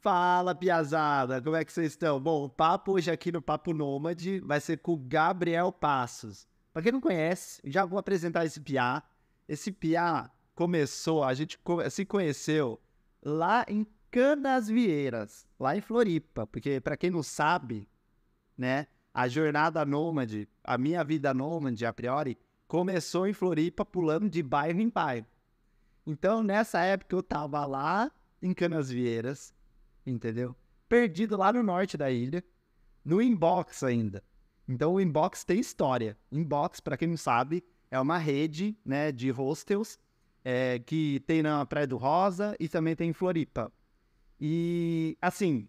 Fala, piazada, como é que vocês estão? Bom, o papo hoje aqui no Papo Nômade vai ser com o Gabriel Passos. Pra quem não conhece, já vou apresentar esse piá. Esse piá começou, a gente se conheceu lá em Canasvieiras, lá em Floripa, porque pra quem não sabe, né, a jornada nômade, a minha vida nômade, a priori, começou em Floripa pulando de bairro em bairro. Então, nessa época eu tava lá em Canasvieiras, entendeu? Perdido lá no norte da ilha, no Inbox ainda. Então o Inbox tem história. Inbox, para quem não sabe, é uma rede, né, de hostels que tem na Praia do Rosa e também tem em Floripa. E, assim,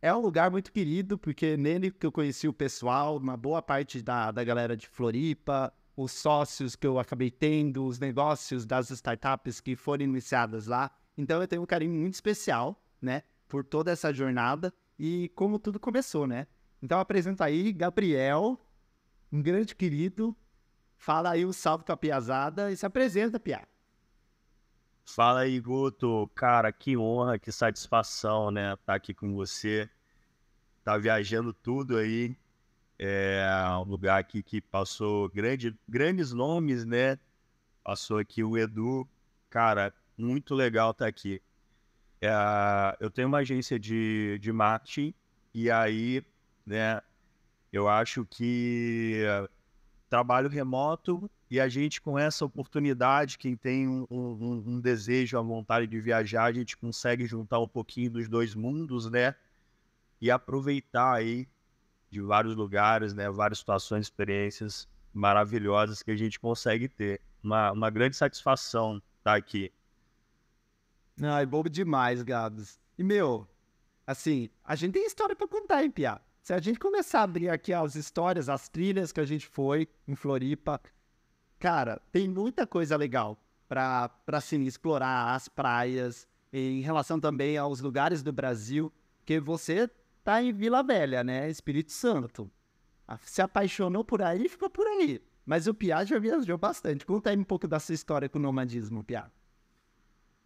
é um lugar muito querido, porque nele que eu conheci o pessoal, uma boa parte da galera de Floripa, os sócios que eu acabei tendo, os negócios das startups que foram iniciadas lá. Então eu tenho um carinho muito especial, né, por toda essa jornada e como tudo começou, né? Então apresenta aí, Gabriel, um grande querido, fala aí um salve pra piazada e se apresenta, piá. Fala aí, Guto. Cara, que honra, que satisfação, né? Estar aqui com você. Tá viajando tudo aí. É um lugar aqui que passou grandes nomes, né? Passou aqui o Edu. Cara, muito legal estar aqui. É, eu tenho uma agência de marketing e aí, né? Eu acho que trabalho remoto e a gente com essa oportunidade, quem tem um desejo, a vontade de viajar, a gente consegue juntar um pouquinho dos dois mundos, né? E aproveitar aí de vários lugares, né? Várias situações, experiências maravilhosas que a gente consegue ter. Uma grande satisfação estar aqui. Ai, bobo demais, Gabs. E, meu, assim, a gente tem história pra contar, hein, piá? Se a gente começar a abrir aqui as histórias, as trilhas que a gente foi em Floripa, cara, tem muita coisa legal pra assim, explorar as praias, em relação também aos lugares do Brasil, que você tá em Vila Velha, né? Espírito Santo. Se apaixonou por aí, ficou por aí. Mas o Piá já viajou bastante. Conta aí um pouco dessa história com o nomadismo, Piá.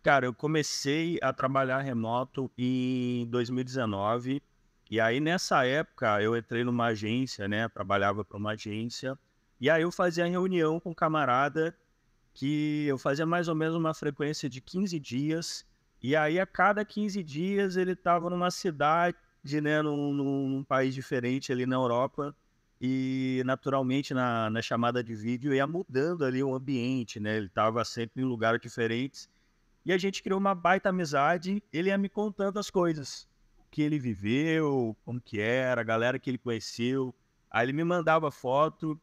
Cara, eu comecei a trabalhar remoto em 2019 e aí nessa época eu entrei numa agência, né? Trabalhava para uma agência e aí eu fazia reunião com um camarada que eu fazia mais ou menos uma frequência de 15 dias e aí a cada 15 dias ele estava numa cidade, né? Num país diferente ali na Europa e naturalmente na chamada de vídeo ia mudando ali o ambiente, né? Ele estava sempre em lugares diferentes. E a gente criou uma baita amizade, ele ia me contando as coisas, o que ele viveu, como que era, a galera que ele conheceu. Aí ele me mandava foto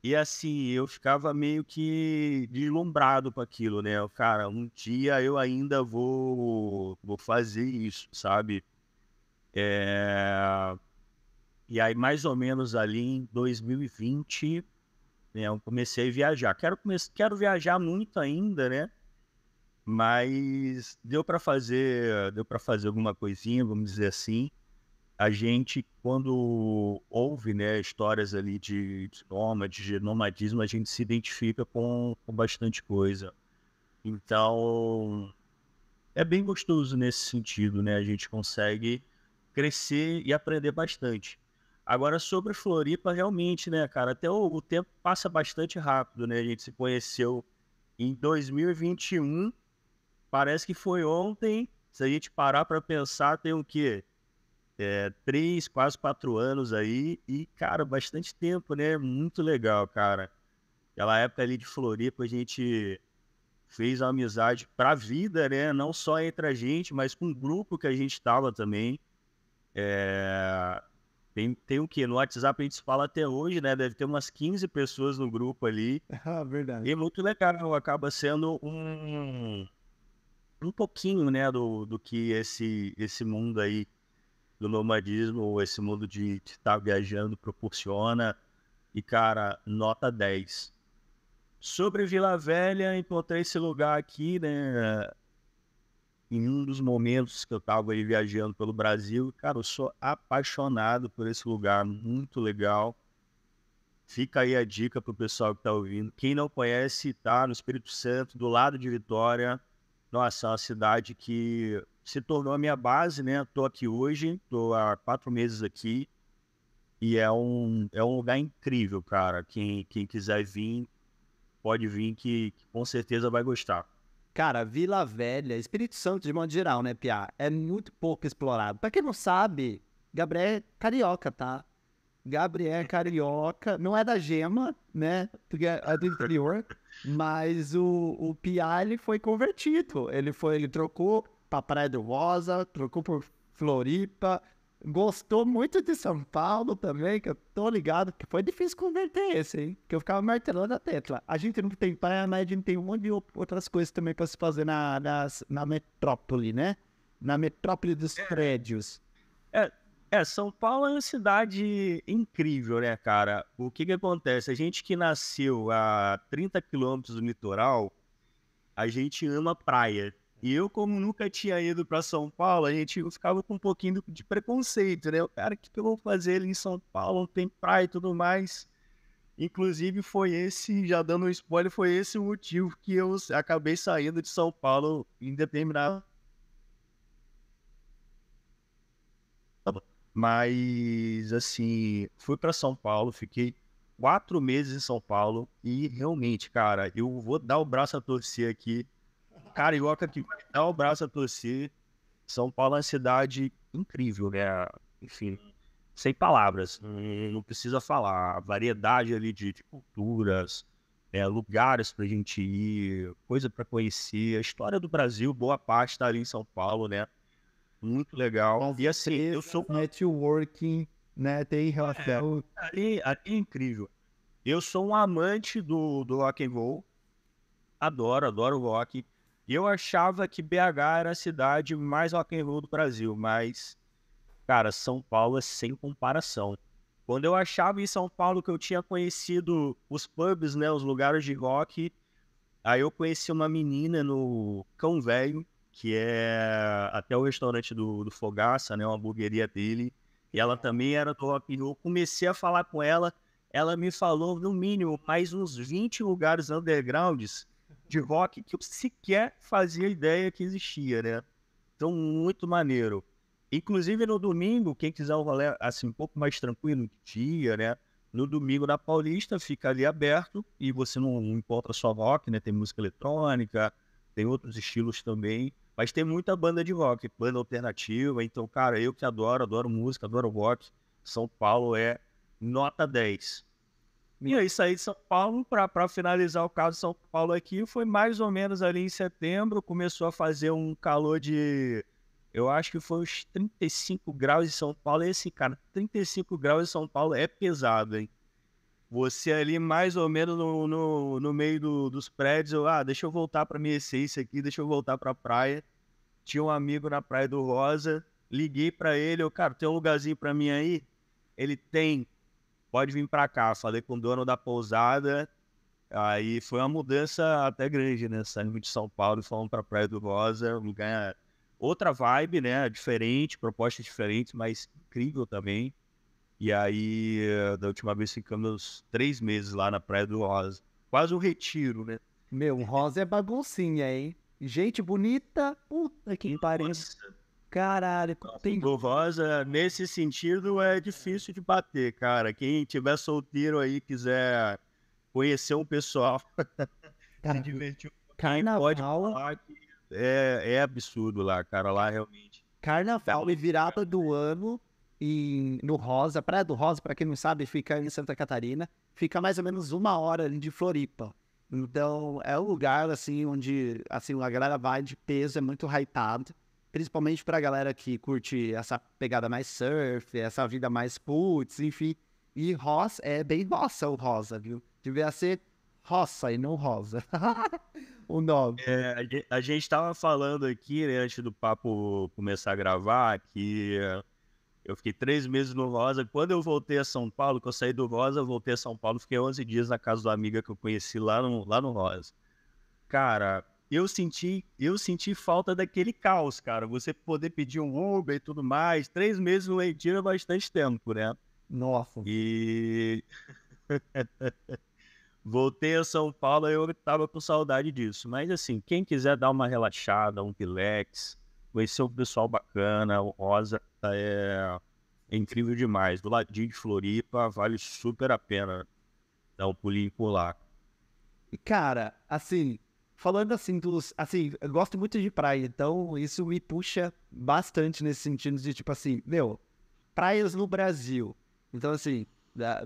e assim, eu ficava meio que deslumbrado com aquilo, né? Cara, um dia eu ainda vou fazer isso, sabe? É... E aí, mais ou menos ali em 2020, né, eu comecei a viajar. Quero viajar muito ainda, né? Mas deu para fazer alguma coisinha, vamos dizer assim. A gente, quando ouve, né, histórias ali de nômade, de nomadismo, a gente se identifica com bastante coisa. Então, é bem gostoso nesse sentido, né? A gente consegue crescer e aprender bastante. Agora, sobre Floripa, realmente, né, cara, até o tempo passa bastante rápido, né? A gente se conheceu em 2021. Parece que foi ontem. Se a gente parar para pensar, tem o quê? 3, quase 4 anos aí. E, cara, bastante tempo, né? Muito legal, cara. Aquela época ali de Floripa, a gente fez uma amizade pra vida, né? Não só entre a gente, mas com o grupo que a gente tava também. Tem o quê? No WhatsApp a gente se fala até hoje, né? Deve ter umas 15 pessoas no grupo ali. Ah, verdade. E é muito legal. Acaba sendo um pouquinho, né, do que esse mundo aí do nomadismo, esse mundo de estar viajando proporciona. E, cara, nota 10. Sobre Vila Velha, encontrei esse lugar aqui, né, em um dos momentos que eu tava aí viajando pelo Brasil. Cara, eu sou apaixonado por esse lugar, muito legal. Fica aí a dica pro pessoal que tá ouvindo. Quem não conhece, tá no Espírito Santo, do lado de Vitória. Nossa, é uma cidade que se tornou a minha base, né? Tô aqui hoje, tô há 4 meses aqui e é um lugar incrível, cara. Quem quiser vir, pode vir que com certeza vai gostar. Cara, Vila Velha, Espírito Santo de modo geral, né, Piá? É muito pouco explorado. Pra quem não sabe, Gabriel é carioca, tá? Gabriel é carioca, não é da Gema, né? Porque é do interior, mas o Piá, ele foi convertido. Ele trocou pra Praia do Rosa, trocou por Floripa, gostou muito de São Paulo também, que eu tô ligado, que foi difícil converter esse, hein? Que eu ficava martelando a tecla. A gente não tem praia, mas a gente tem um monte de outras coisas também pra se fazer na metrópole, né? Na metrópole dos prédios. É, São Paulo é uma cidade incrível, né, cara? O que que acontece? A gente que nasceu a 30 quilômetros do litoral, a gente ama praia. E eu, como nunca tinha ido para São Paulo, eu ficava com um pouquinho de preconceito, né? O cara, o que que eu vou fazer ali em São Paulo? Não tem praia e tudo mais. Inclusive, já dando um spoiler, foi esse o motivo que eu acabei saindo de São Paulo em determinado. Mas, assim, fui para São Paulo, fiquei 4 meses em São Paulo e realmente, cara, eu vou dar o braço a torcer aqui. Carioca que vai dar o braço a torcer. São Paulo é uma cidade incrível, né? Enfim, sem palavras, não precisa falar. A variedade ali de culturas, lugares pra gente ir, coisa para conhecer. A história do Brasil, boa parte está ali em São Paulo, né? Muito legal. Com E assim, eu certeza, sou networking, né? Tem relação. ali é incrível. Eu sou um amante do rock and roll, adoro rock. E eu achava que BH era a cidade mais rock and roll do Brasil, mas, cara, São Paulo é sem comparação. Quando eu achava em São Paulo que eu tinha conhecido os pubs, né, os lugares de rock, aí eu conheci uma menina no Cão Velho, que é até o restaurante do Fogaça, né, uma hamburgueria dele, e ela também era do rock and roll. Comecei a falar com ela me falou, no mínimo, mais uns 20 lugares undergrounds de rock que eu sequer fazia ideia que existia, né? Então, muito maneiro. Inclusive, no domingo, quem quiser um rolê assim, um pouco mais tranquilo de dia, né? No domingo na Paulista fica ali aberto e você não encontra só rock, né? Tem música eletrônica, tem outros estilos também, mas tem muita banda de rock, banda alternativa. Então, cara, eu que adoro música, adoro rock. São Paulo é nota 10. E aí saí de São Paulo para finalizar o caso de São Paulo aqui, foi mais ou menos ali em setembro, começou a fazer um calor de, eu acho que foi uns 35 graus em São Paulo, e esse cara, 35 graus em São Paulo é pesado, hein? Você ali mais ou menos no meio dos prédios, deixa eu voltar para minha essência aqui, deixa eu voltar para a praia. Tinha um amigo na Praia do Rosa, liguei para ele, cara, tem um lugarzinho para mim aí? Ele tem, pode vir para cá. Falei com o dono da pousada, aí foi uma mudança até grande, né? Saímos de São Paulo e fomos para Praia do Rosa, um lugar, outra vibe, né? Diferente, propostas diferentes, mas incrível também. E aí, da última vez ficamos 3 meses lá na Praia do Rosa. Quase um retiro, né? Meu, Rosa é baguncinha, hein? Gente bonita, puta que pariu. Nossa, Caralho, tem. o Rosa, nesse sentido, é difícil de bater, cara. Quem tiver solteiro aí, quiser conhecer um pessoal, se Cara, divertir um pouquinho, pode carnaval, falar que é absurdo lá, cara. Lá realmente. carnaval e virada do ano no Rosa, Praia do Rosa, pra quem não sabe, fica em Santa Catarina, fica mais ou menos 1 hora ali de Floripa. Então, é um lugar, assim, onde, assim, a galera vai de peso, é muito hypado, principalmente pra galera que curte essa pegada mais surf, essa vida mais putz, enfim. E Rosa, é bem roça o Rosa, viu? Devia ser Roça e não Rosa. O nome. A gente estava falando aqui, né, antes do papo começar a gravar, que eu fiquei 3 meses no Rosa. Quando eu voltei a São Paulo, que eu saí do Rosa, voltei a São Paulo, fiquei 11 dias na casa da amiga que eu conheci lá no Rosa. Cara, eu senti falta daquele caos, cara. Você poder pedir um Uber e tudo mais. 3 meses no retiro é bastante tempo, né? Nossa. E voltei a São Paulo, eu tava com saudade disso. Mas assim, quem quiser dar uma relaxada, um relax, conheceu um pessoal bacana, o Rosa é incrível demais. Do ladinho de Floripa, vale super a pena dar um pulinho por lá. E, cara, assim, falando assim assim, eu gosto muito de praia, então isso me puxa bastante nesse sentido de, tipo assim, meu, praias no Brasil. Então, assim,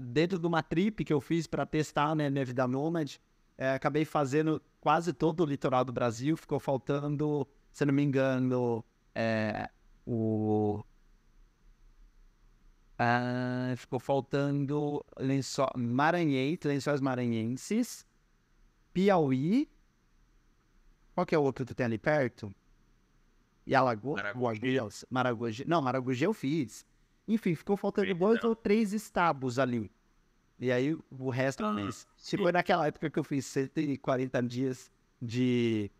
dentro de uma trip que eu fiz para testar, né, minha vida nômade, acabei fazendo quase todo o litoral do Brasil. Ficou faltando, se não me engano, o... ficou faltando Lençóis Maranhenses, Piauí. Qual que é o outro que tu tem ali perto? E Alagoas? Maragogi. Não, Maragogi eu fiz. Enfim, ficou faltando 2 ou 3 estados ali. E aí o resto eu fiz. Se foi naquela época que eu fiz 140 dias de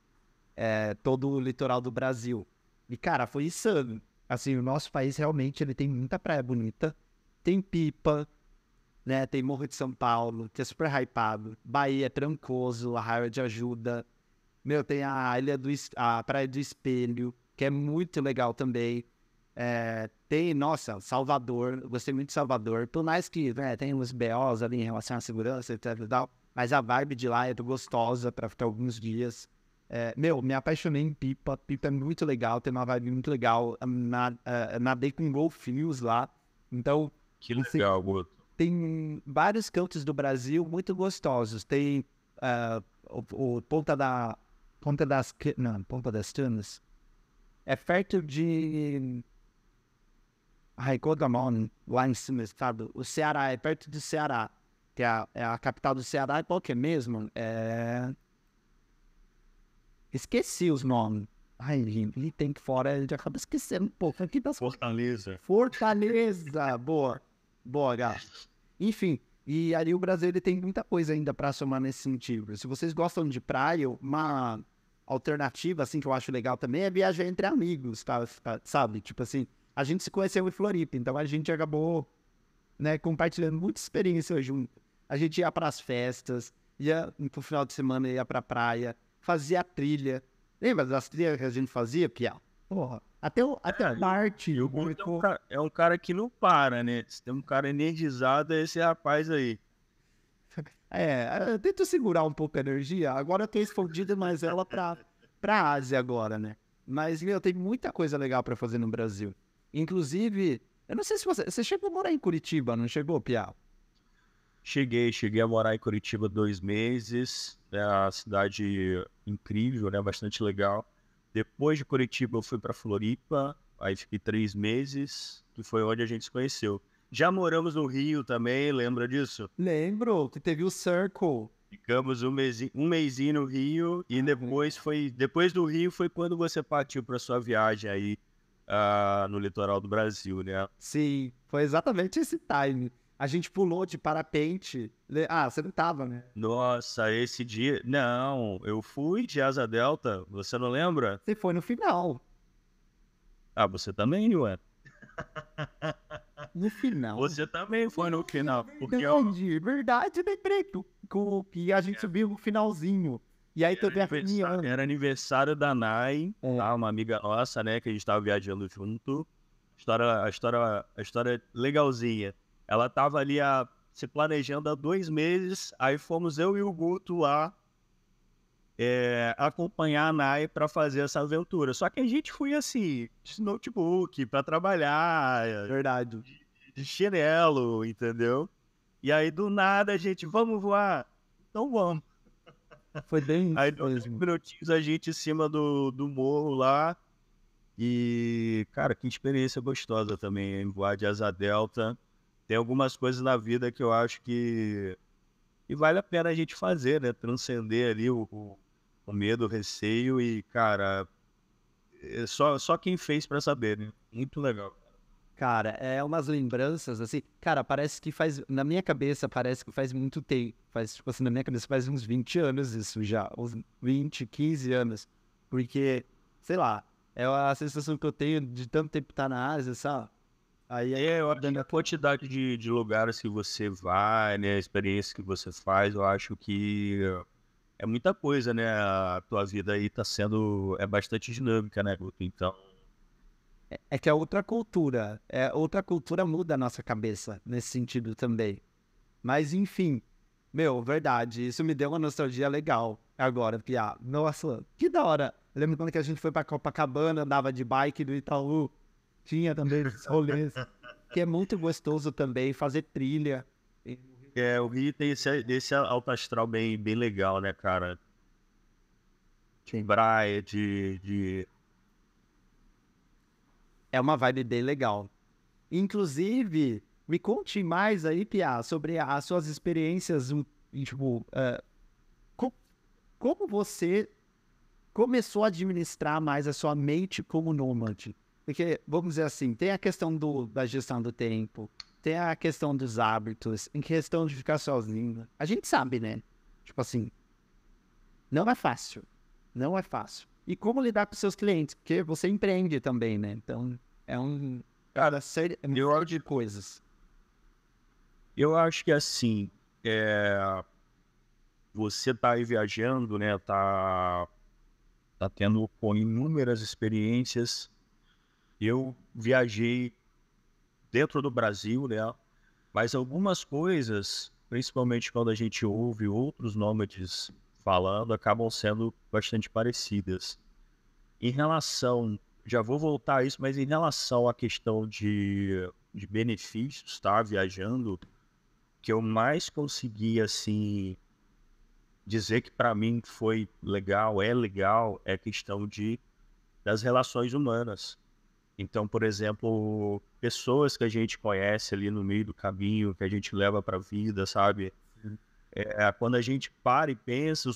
todo o litoral do Brasil. E, cara, foi insano. Assim, o nosso país realmente ele tem muita praia bonita. Tem Pipa, né? Tem Morro de São Paulo, que é super hypado. Bahia, Trancoso, Arraial de Ajuda. Meu, tem a Praia do Espelho, que é muito legal também. Tem, nossa, Salvador, eu gostei muito de Salvador. Por mais que, né, tem uns BOs ali em relação à segurança, etc e tal, mas a vibe de lá é gostosa para ficar alguns dias. Meu, me apaixonei em Pipa. Pipa é muito legal, tem uma vibe muito legal. Nadei com golfinhos lá. Então, Que assim, legal, Guto. tem vários cantos do Brasil muito gostosos. Tem o Ponta das Tunas. É perto de Raicogamon, lá em cima, sabe? O Ceará, é perto do Ceará, que é a capital do Ceará. Qual que é mesmo? Esqueci os nomes. Ai, gente, ele tem que fora, ele acaba esquecendo um pouco. Aqui das Fortaleza. Fortaleza! Boa, boa, gato. Enfim, e ali o Brasil ele tem muita coisa ainda para somar nesse sentido. Se vocês gostam de praia, uma alternativa, assim, que eu acho legal também é viajar entre amigos, tá? Sabe? Tipo assim, a gente se conheceu em Floripa, então a gente acabou, né, compartilhando muita experiência junto. A gente ia para as festas, ia pro final de semana, ia pra praia, fazia trilha. Lembra das trilhas que a gente fazia, Pia? Porra, até a Marte. E o Guto é um cara que não para, né? Se tem um cara energizado, é esse rapaz aí. Eu tento segurar um pouco a energia. Agora eu tenho escondido mais ela pra Ásia agora, né? Mas, meu, tem muita coisa legal pra fazer no Brasil. Inclusive, eu não sei se você chegou a morar em Curitiba, não chegou, Piau? Cheguei a morar em Curitiba 2 meses. É uma cidade incrível, né? Bastante legal. Depois de Curitiba, eu fui para Floripa. Aí fiquei 3 meses, que foi onde a gente se conheceu. Já moramos no Rio também, lembra disso? Lembro que teve o Circle. Ficamos um mesinho no Rio e depois do Rio foi quando você partiu para sua viagem aí no litoral do Brasil, né? Sim, foi exatamente esse time. A gente pulou de parapente. Você não tava, né? Nossa, esse dia. Não, eu fui de Asa Delta, você não lembra? Você foi no final. Ah, você também, ué. No final. Você também foi no final. Porque Verdade, lembrei que a gente subiu no finalzinho. E aí teve a reunião. era aniversário da Nai, tá? Uma amiga nossa, né? Que a gente tava viajando junto. A história é legalzinha. Ela tava ali se planejando há 2 meses, aí fomos eu e o Guto lá acompanhar a Nai para fazer essa aventura. Só que a gente foi assim, de notebook, para trabalhar, Verdade. de chinelo, entendeu? E aí do nada a gente, vamos voar? Então vamos. Foi bem Aí isso deu 5 mesmo. minutinhos a gente em cima do morro lá. E, cara, que experiência gostosa também, hein? Voar de asa delta. Tem algumas coisas na vida que eu acho que vale a pena a gente fazer, né? Transcender ali o medo, o receio e, cara, só quem fez pra saber, né? Muito legal. Cara, é umas lembranças, assim. Cara, parece que faz. Na minha cabeça, parece que faz muito tempo. Tipo assim, na minha cabeça faz uns 20 anos isso já. Uns 20, 15 anos. Porque, sei lá, é a sensação que eu tenho de tanto tempo estar na Ásia, sabe? Aí Eu acho que a quantidade de lugares que você vai, né? A experiência que você faz, eu acho que é muita coisa, né? A tua vida aí tá sendo. É bastante dinâmica, né, Guto? Então. É que é outra cultura. Outra cultura muda a nossa cabeça nesse sentido também. Mas, enfim, meu, verdade. Isso me deu uma nostalgia legal agora, Piá. Nossa, que da hora. Eu lembro quando que a gente foi pra Copacabana, andava de bike do Itaú. Tinha também esses rolês. Que é muito gostoso também, fazer trilha. O Rio tem esse alto astral bem legal, né, cara? De praia, É uma vibe bem legal. Inclusive, me conte mais aí, Pia, sobre as suas experiências, tipo, co- como você começou a administrar mais a sua mente como nômade? Porque, vamos dizer assim, tem a questão da gestão do tempo, tem a questão dos hábitos, em questão de ficar sozinho. A gente sabe, né? Tipo assim, não é fácil. Não é fácil. E como lidar com seus clientes? Porque você empreende também, né? Então, é um... Cara, É uma série de coisas. eu acho que assim, você tá aí viajando, né? Tá tendo pô, inúmeras experiências. Eu viajei dentro do Brasil, né? Mas algumas coisas, principalmente quando a gente ouve outros nômades falando, acabam sendo bastante parecidas. Em relação, já vou voltar a isso, mas em relação à questão de benefícios, tá? Viajando, que eu mais consegui, assim, dizer que para mim foi legal, é a questão das relações humanas. Então, por exemplo, pessoas que a gente conhece ali no meio do caminho, que a gente leva para a vida, sabe? Quando a gente para e pensa,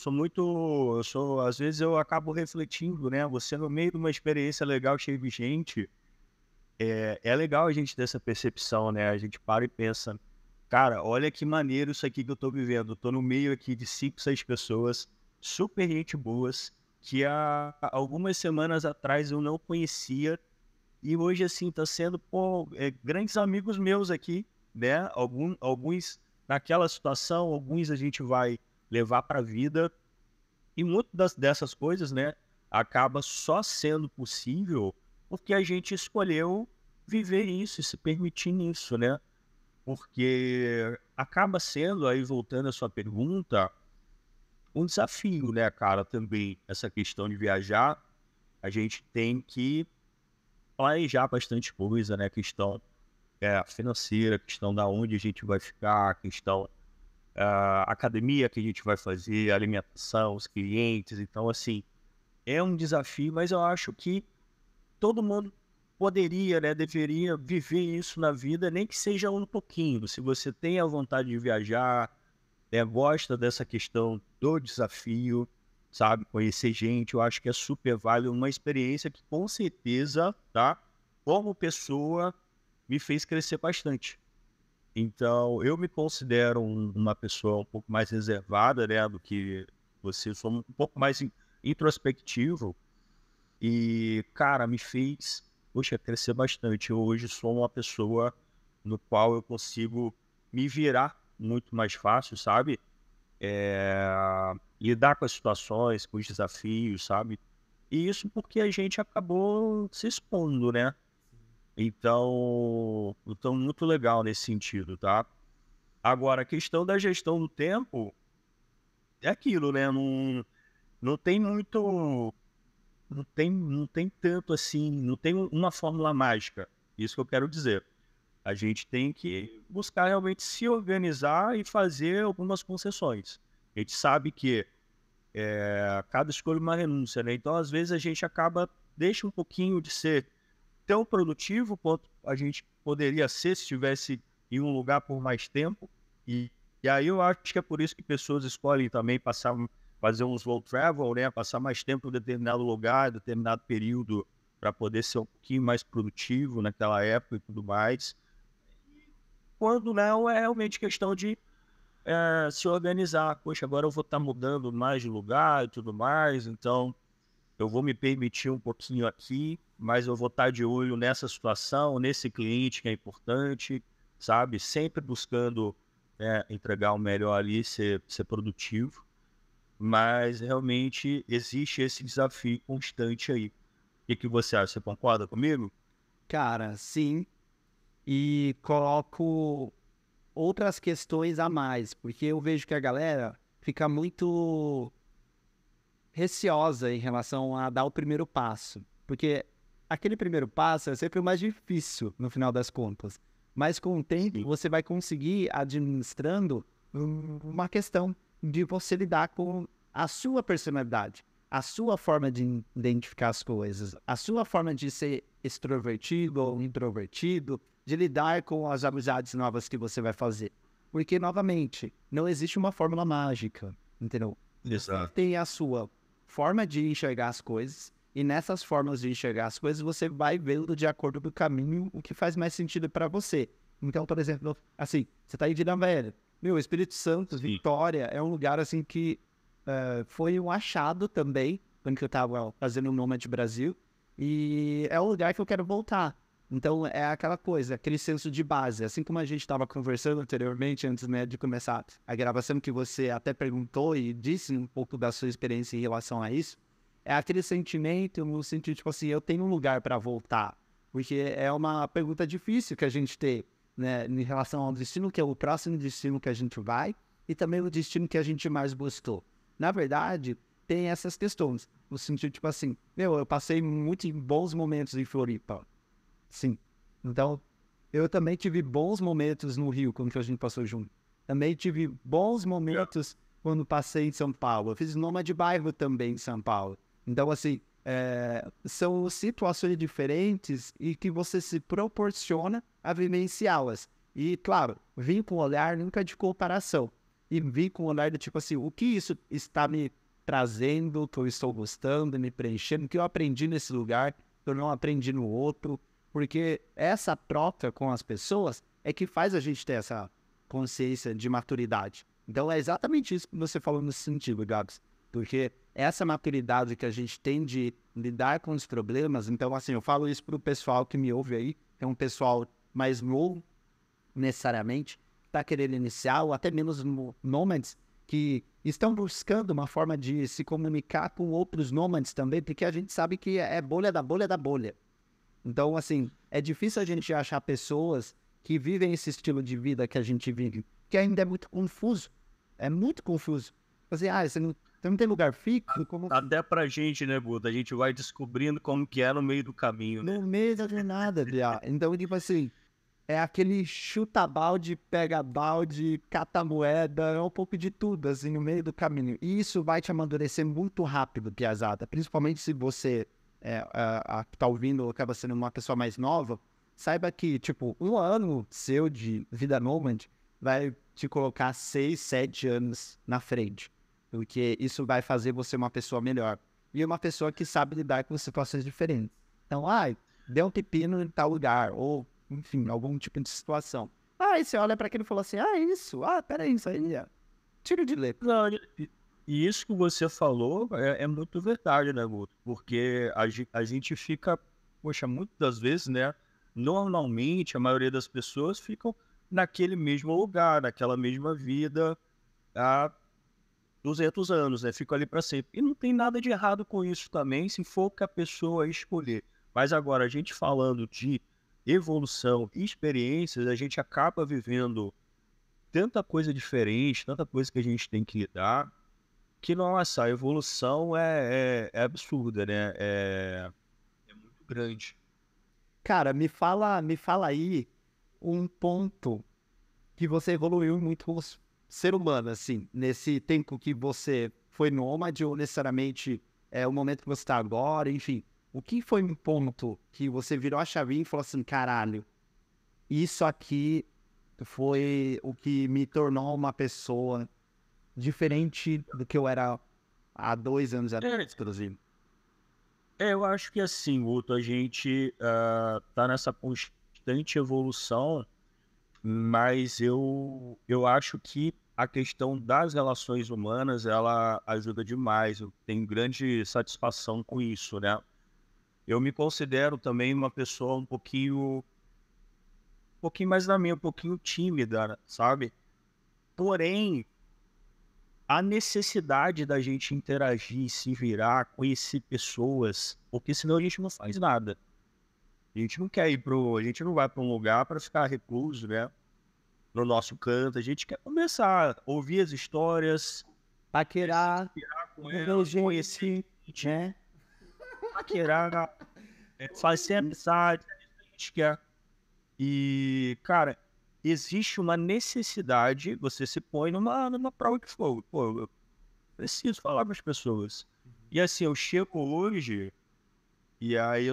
às vezes eu acabo refletindo, né? Você no meio de uma experiência legal, cheia de gente, é legal a gente ter essa percepção, né? A gente para e pensa, cara, olha que maneiro isso aqui que eu tô vivendo. Eu tô no meio aqui de 5, 6 pessoas, super gente boas, que há algumas semanas atrás eu não conhecia, e hoje, assim, tá sendo, pô, grandes amigos meus aqui, né? Alguns naquela situação, alguns a gente vai levar pra vida. E muitas dessas coisas, né, acaba só sendo possível porque a gente escolheu viver isso e se permitir isso, né? Porque acaba sendo, aí voltando à sua pergunta, um desafio, né, cara, também, essa questão de viajar. A gente tem que planejar bastante coisa, né? Questão financeira, questão da onde a gente vai ficar, questão academia que a gente vai fazer, alimentação, os clientes. Então, assim, é um desafio, mas eu acho que todo mundo poderia, né, deveria viver isso na vida, nem que seja um pouquinho. Se você tem a vontade de viajar, né, gosta dessa questão do desafio, sabe, conhecer gente, eu acho que é super válido, uma experiência que com certeza, tá, como pessoa, me fez crescer bastante. Então, eu me considero uma pessoa um pouco mais reservada, né, do que você, sou um pouco mais introspectivo e, cara, me fez, poxa, crescer bastante. Eu hoje sou uma pessoa no qual eu consigo me virar muito mais fácil, sabe? Lidar com as situações, com os desafios, sabe? E isso porque a gente acabou se expondo, né? Então muito legal nesse sentido, tá? Agora, a questão da gestão do tempo é aquilo, né? Não tem muito, não tem tanto assim, não tem uma fórmula mágica. Isso que eu quero dizer. A gente tem que buscar realmente se organizar e fazer algumas concessões. A gente sabe que cada escolha é uma renúncia, né? Então, às vezes, a gente deixa um pouquinho de ser tão produtivo quanto a gente poderia ser se estivesse em um lugar por mais tempo. E aí eu acho que é por isso que pessoas escolhem também fazer uns road travel, né? Passar mais tempo em determinado lugar, determinado período, para poder ser um pouquinho mais produtivo naquela época e tudo mais. Quando não, é realmente questão de se organizar. Poxa, agora eu vou estar mudando mais de lugar e tudo mais, então eu vou me permitir um pouquinho aqui, mas eu vou estar de olho nessa situação, nesse cliente que é importante, sabe? Sempre buscando entregar o melhor ali, ser produtivo, mas realmente existe esse desafio constante aí. O que você acha? Você concorda comigo? Cara, sim. E coloco outras questões a mais, porque eu vejo que a galera fica muito receosa em relação a dar o primeiro passo. Porque aquele primeiro passo é sempre o mais difícil, no final das contas. Mas com o tempo, Sim. você vai conseguir administrando uma questão de você lidar com a sua personalidade, a sua forma de identificar as coisas, a sua forma de ser extrovertido ou introvertido, de lidar com as amizades novas que você vai fazer. Porque, novamente, não existe uma fórmula mágica, entendeu? Exato. Tem a sua forma de enxergar as coisas, e nessas formas de enxergar as coisas, você vai vendo de acordo com o caminho o que faz mais sentido para você. Então, por exemplo, assim, você tá em Vila Velha. Meu, Espírito Santo, Sim. Vitória, é um lugar assim que foi um achado também, quando eu tava fazendo o Nomad Brasil, e é um lugar que eu quero voltar. Então, é aquela coisa, aquele senso de base. Assim como a gente estava conversando anteriormente, antes, né, de começar a gravação, que você até perguntou e disse um pouco da sua experiência em relação a isso, é aquele sentimento, no sentido, tipo assim, eu tenho um lugar para voltar. Porque é uma pergunta difícil que a gente tem, né, em relação ao destino, que é o próximo destino que a gente vai, e também o destino que a gente mais gostou. Na verdade, tem essas questões. No sentido, tipo assim, eu passei muitos bons momentos em Floripa. Sim. Então, eu também tive bons momentos no Rio, quando que a gente passou junto. Também tive bons momentos quando passei em São Paulo. Eu fiz noma de bairro também em São Paulo. Então, assim, são situações diferentes e que você se proporciona a vivenciá-las. E, claro, vim com um olhar nunca de comparação. E vim com um olhar do tipo assim, o que isso está me trazendo, que eu estou gostando, me preenchendo, o que eu aprendi nesse lugar, que eu não aprendi no outro. Porque essa troca com as pessoas é que faz a gente ter essa consciência de maturidade. Então é exatamente isso que você falou nesse sentido, Gabs. Porque essa maturidade que a gente tem de lidar com os problemas, então assim, eu falo isso pro pessoal que me ouve aí, que é um pessoal mais novo, necessariamente, está querendo iniciar, ou até menos nômades, que estão buscando uma forma de se comunicar com outros nômades também, porque a gente sabe que é bolha da bolha da bolha. Então, assim, é difícil a gente achar pessoas que vivem esse estilo de vida que a gente vive, que ainda é muito confuso. É muito confuso. Assim, você não tem lugar fixo? Como Até pra gente, né, Buda? A gente vai descobrindo como que é no meio do caminho, né? no meio da jornada, viado. Então, tipo assim, é aquele chuta balde, pega balde, cata moeda, é um pouco de tudo, assim, no meio do caminho. E isso vai te amadurecer muito rápido, piazada. Principalmente se você que tá ouvindo acaba sendo uma pessoa mais nova, saiba que, tipo, um ano seu de vida nômade vai te colocar 6, 7 anos na frente. Porque isso vai fazer você uma pessoa melhor. E uma pessoa que sabe lidar com situações diferentes. Então, deu um pepino em tal lugar, ou, enfim, algum tipo de situação. Aí você olha para aquilo e fala assim, peraí, isso aí é tiro de letra. Não, e isso que você falou é muito verdade, né, Guto? Porque a gente fica, poxa, muitas das vezes, né? Normalmente, a maioria das pessoas ficam naquele mesmo lugar, naquela mesma vida há 200 anos, né? Ficam ali para sempre. E não tem nada de errado com isso também, se for o que a pessoa escolher. Mas agora, a gente falando de evolução e experiências, a gente acaba vivendo tanta coisa diferente, tanta coisa que a gente tem que lidar, que, nossa, a evolução é absurda, né? É muito grande. Cara, me fala aí um ponto que você evoluiu muito como ser humano, assim, nesse tempo que você foi nômade ou necessariamente é o momento que você está agora, enfim. O que foi um ponto que você virou a chavinha e falou assim, caralho, isso aqui foi o que me tornou uma pessoa diferente do que eu era há 2 anos É, atrás, inclusive. eu acho que assim, Guto, a gente tá nessa constante evolução, mas eu acho que a questão das relações humanas, ela ajuda demais. Eu tenho grande satisfação com isso, né? Eu me considero também uma pessoa um pouquinho mais na minha, um pouquinho tímida, né, sabe? Porém, a necessidade da gente interagir, se virar, conhecer pessoas, porque senão a gente não faz nada. A gente não quer a gente não vai para um lugar para ficar recluso, né? No nosso canto, a gente quer começar a ouvir as histórias, se Paquerar, inspirar com ver elas, conhecer gente, gente, né? paquerar, fazer amizade, é isso que a gente quer. E, cara, existe uma necessidade, você se põe numa prova de fogo. Pô, eu preciso falar com as pessoas. E assim, eu chego hoje, e aí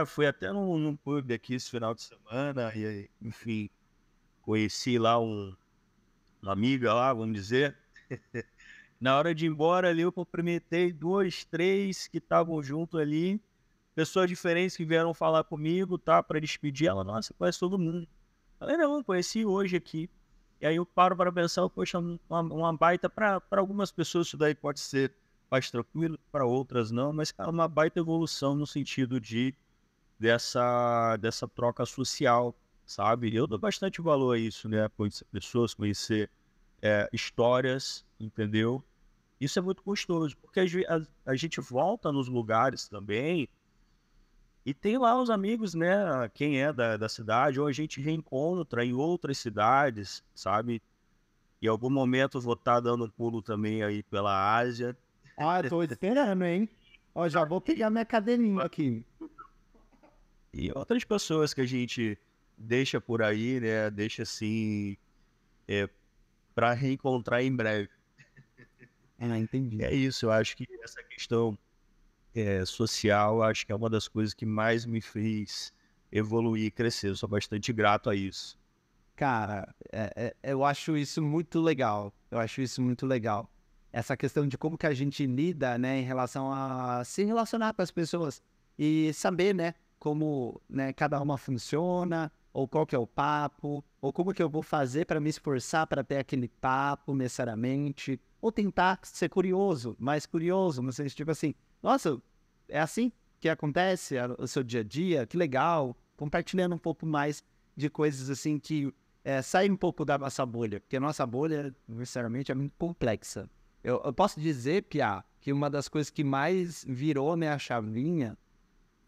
fui até num pub aqui esse final de semana, e aí, enfim, conheci lá uma amiga lá, vamos dizer. Na hora de ir embora ali, eu cumprimentei 2, 3 que estavam junto ali, pessoas diferentes que vieram falar comigo, tá, para despedir. Ela, nossa, conhece todo mundo. Falei, não, conheci hoje aqui. E aí eu paro para pensar, poxa, uma baita para algumas pessoas isso daí pode ser mais tranquilo, para outras não, mas, cara, uma baita evolução no sentido dessa troca social, sabe? Eu dou bastante valor a isso, né? Conhecer pessoas, conhecer histórias, entendeu? Isso é muito gostoso, porque a gente volta nos lugares também e tem lá os amigos, né? Quem é da cidade, ou a gente reencontra em outras cidades, sabe? Em algum momento eu vou estar dando um pulo também aí pela Ásia. Ah, tô esperando, hein? Ó, já vou pegar minha cadeirinha aqui. E outras pessoas que a gente deixa por aí, né? Deixa assim, para reencontrar em breve. Ah, entendi. É isso, eu acho que essa questão social, acho que é uma das coisas que mais me fez evoluir e crescer. Eu sou bastante grato a isso. Cara, eu acho isso muito legal. Eu acho isso muito legal. Essa questão de como que a gente lida, né, em relação a se relacionar com as pessoas e saber, né, como, né, cada uma funciona, ou qual que é o papo, ou como que eu vou fazer para me esforçar para ter aquele papo necessariamente, ou tentar ser curioso, mais curioso, no sentido tipo assim, nossa, é assim que acontece o seu dia a dia, que legal, compartilhando um pouco mais de coisas assim que sai um pouco da nossa bolha, porque a nossa bolha, necessariamente, é muito complexa. Eu posso dizer, Pia, que uma das coisas que mais virou minha chavinha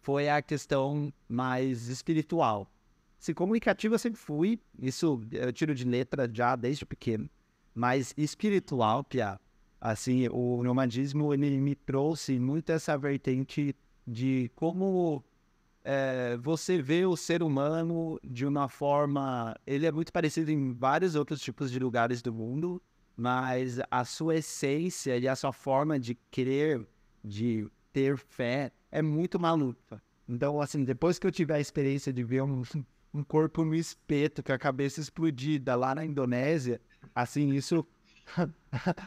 foi a questão mais espiritual. Se comunicativo eu sempre fui, isso eu tiro de letra já desde pequeno, mas espiritual, Pia, assim, o nomadismo, ele me trouxe muito essa vertente de como você vê o ser humano de uma forma. Ele é muito parecido em vários outros tipos de lugares do mundo, mas a sua essência e a sua forma de querer, de ter fé, é muito maluca. Então, assim, depois que eu tive a experiência de ver um corpo no espeto, com a cabeça explodida lá na Indonésia, assim, isso.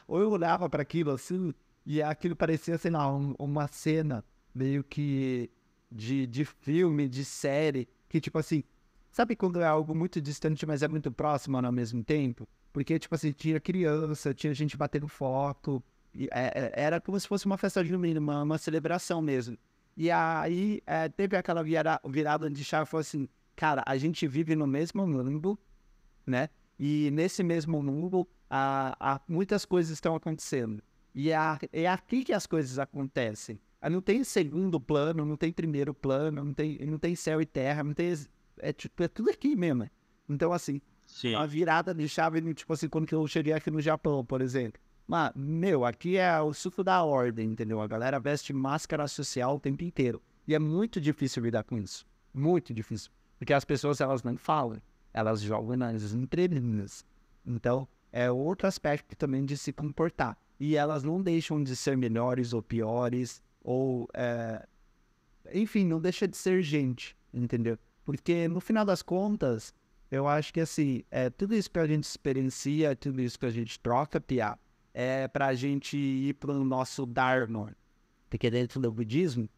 Ou eu olhava para aquilo assim, e aquilo parecia, sei lá, uma cena meio que de filme, de série, que tipo assim, sabe quando é algo muito distante, mas é muito próximo ao mesmo tempo? Porque, tipo assim, tinha criança, tinha gente batendo foto, e, era como se fosse uma festa junina, uma celebração mesmo. E aí teve aquela virada de chave, falou assim, cara, a gente vive no mesmo mundo, né? E nesse mesmo mundo, muitas coisas estão acontecendo. E é aqui que as coisas acontecem. Não tem segundo plano, não tem primeiro plano, não tem céu e terra, não tem. É tudo aqui mesmo. Então, assim, Sim. a virada de chave, tipo assim, quando que eu cheguei aqui no Japão, por exemplo. Mas, meu, aqui é o suco da ordem, entendeu? A galera veste máscara social o tempo inteiro. E é muito difícil lidar com isso. Muito difícil. Porque as pessoas, elas não falam. Elas jogam nas entrelinhas. Então, é outro aspecto também de se comportar. E elas não deixam de ser melhores ou piores, ou, enfim, não deixa de ser gente, entendeu? Porque, no final das contas, eu acho que, assim, tudo isso que a gente experiencia, tudo isso que a gente troca, Pia, é pra gente ir pro nosso Dharma. Porque dentro do budismo,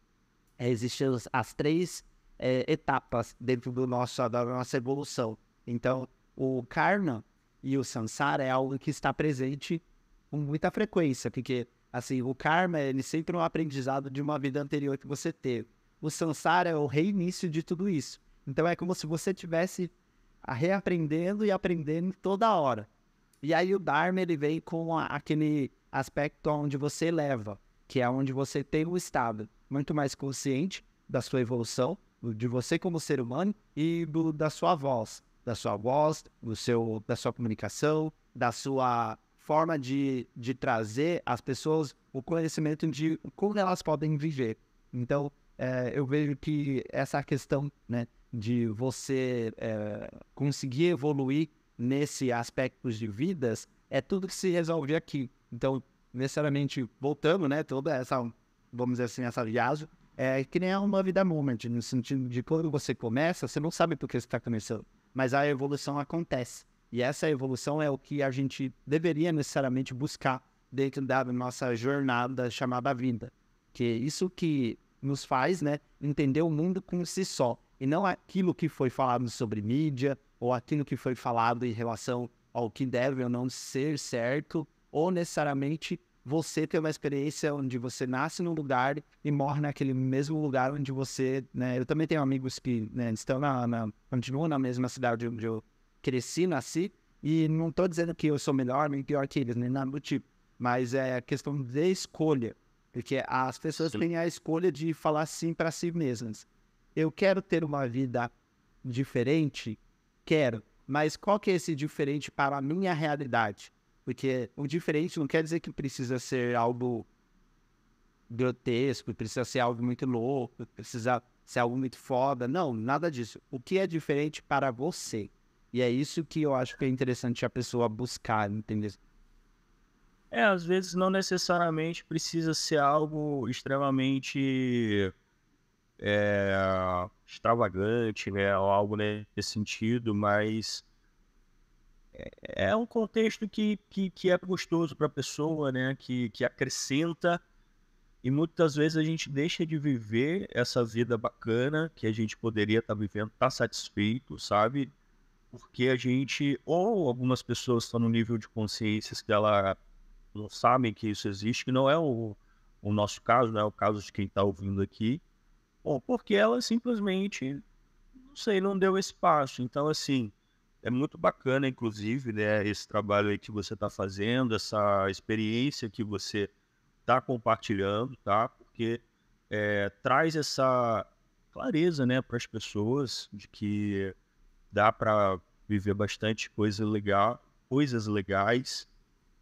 existem as três etapas dentro da nossa evolução. Então, o karma e o samsara é algo que está presente com muita frequência, porque assim, o karma ele sempre é um aprendizado de uma vida anterior que você teve. O samsara é o reinício de tudo isso. Então é como se você tivesse reaprendendo e aprendendo toda hora. E aí o Dharma ele vem com aquele aspecto onde você eleva, que é onde você tem um estado muito mais consciente da sua evolução, de você como ser humano e da sua voz, da sua comunicação, da sua forma de trazer às pessoas o conhecimento de como elas podem viver. Então, eu vejo que essa questão, né, de você conseguir evoluir nesse aspecto de vidas, é tudo que se resolve aqui. Então, necessariamente, voltando, né, toda essa, vamos dizer assim, essa viagem, que nem uma vida moment, no sentido de quando você começa, você não sabe por que você está começando, mas a evolução acontece. E essa evolução é o que a gente deveria necessariamente buscar dentro da nossa jornada chamada vida. Que é isso que nos faz, né, entender o mundo por si só. E não aquilo que foi falado sobre mídia, ou aquilo que foi falado em relação ao que deve ou não ser certo, ou necessariamente você ter uma experiência onde você nasce num lugar e morre naquele mesmo lugar onde você, né? Eu também tenho amigos que, né, estão continuam na mesma cidade onde eu cresci, nasci, e não estou dizendo que eu sou melhor nem pior que eles, nem nada do tipo, mas é questão de escolha, porque as pessoas têm a escolha de falar sim para si mesmas. Eu quero ter uma vida diferente? Quero. Mas qual que é esse diferente para a minha realidade? Porque o diferente não quer dizer que precisa ser algo grotesco, precisa ser algo muito louco, precisa ser algo muito foda. Não, nada disso. O que é diferente para você? E é isso que eu acho que é interessante a pessoa buscar, entendeu? Às vezes não necessariamente precisa ser algo extremamente extravagante, né, ou algo nesse sentido, mas é um contexto que é gostoso para a pessoa, né, que acrescenta, e muitas vezes a gente deixa de viver essa vida bacana que a gente poderia estar vivendo, estar satisfeito, sabe? Porque a gente, ou algumas pessoas estão no nível de consciência que ela não sabem que isso existe, que não é o nosso caso, não é o caso de quem está ouvindo aqui, ou porque ela simplesmente, não sei, não deu espaço. Então, assim, é muito bacana, inclusive, né, esse trabalho aí que você está fazendo, essa experiência que você está compartilhando, tá? Porque traz essa clareza, né, para as pessoas de que dá para viver bastante coisas legais,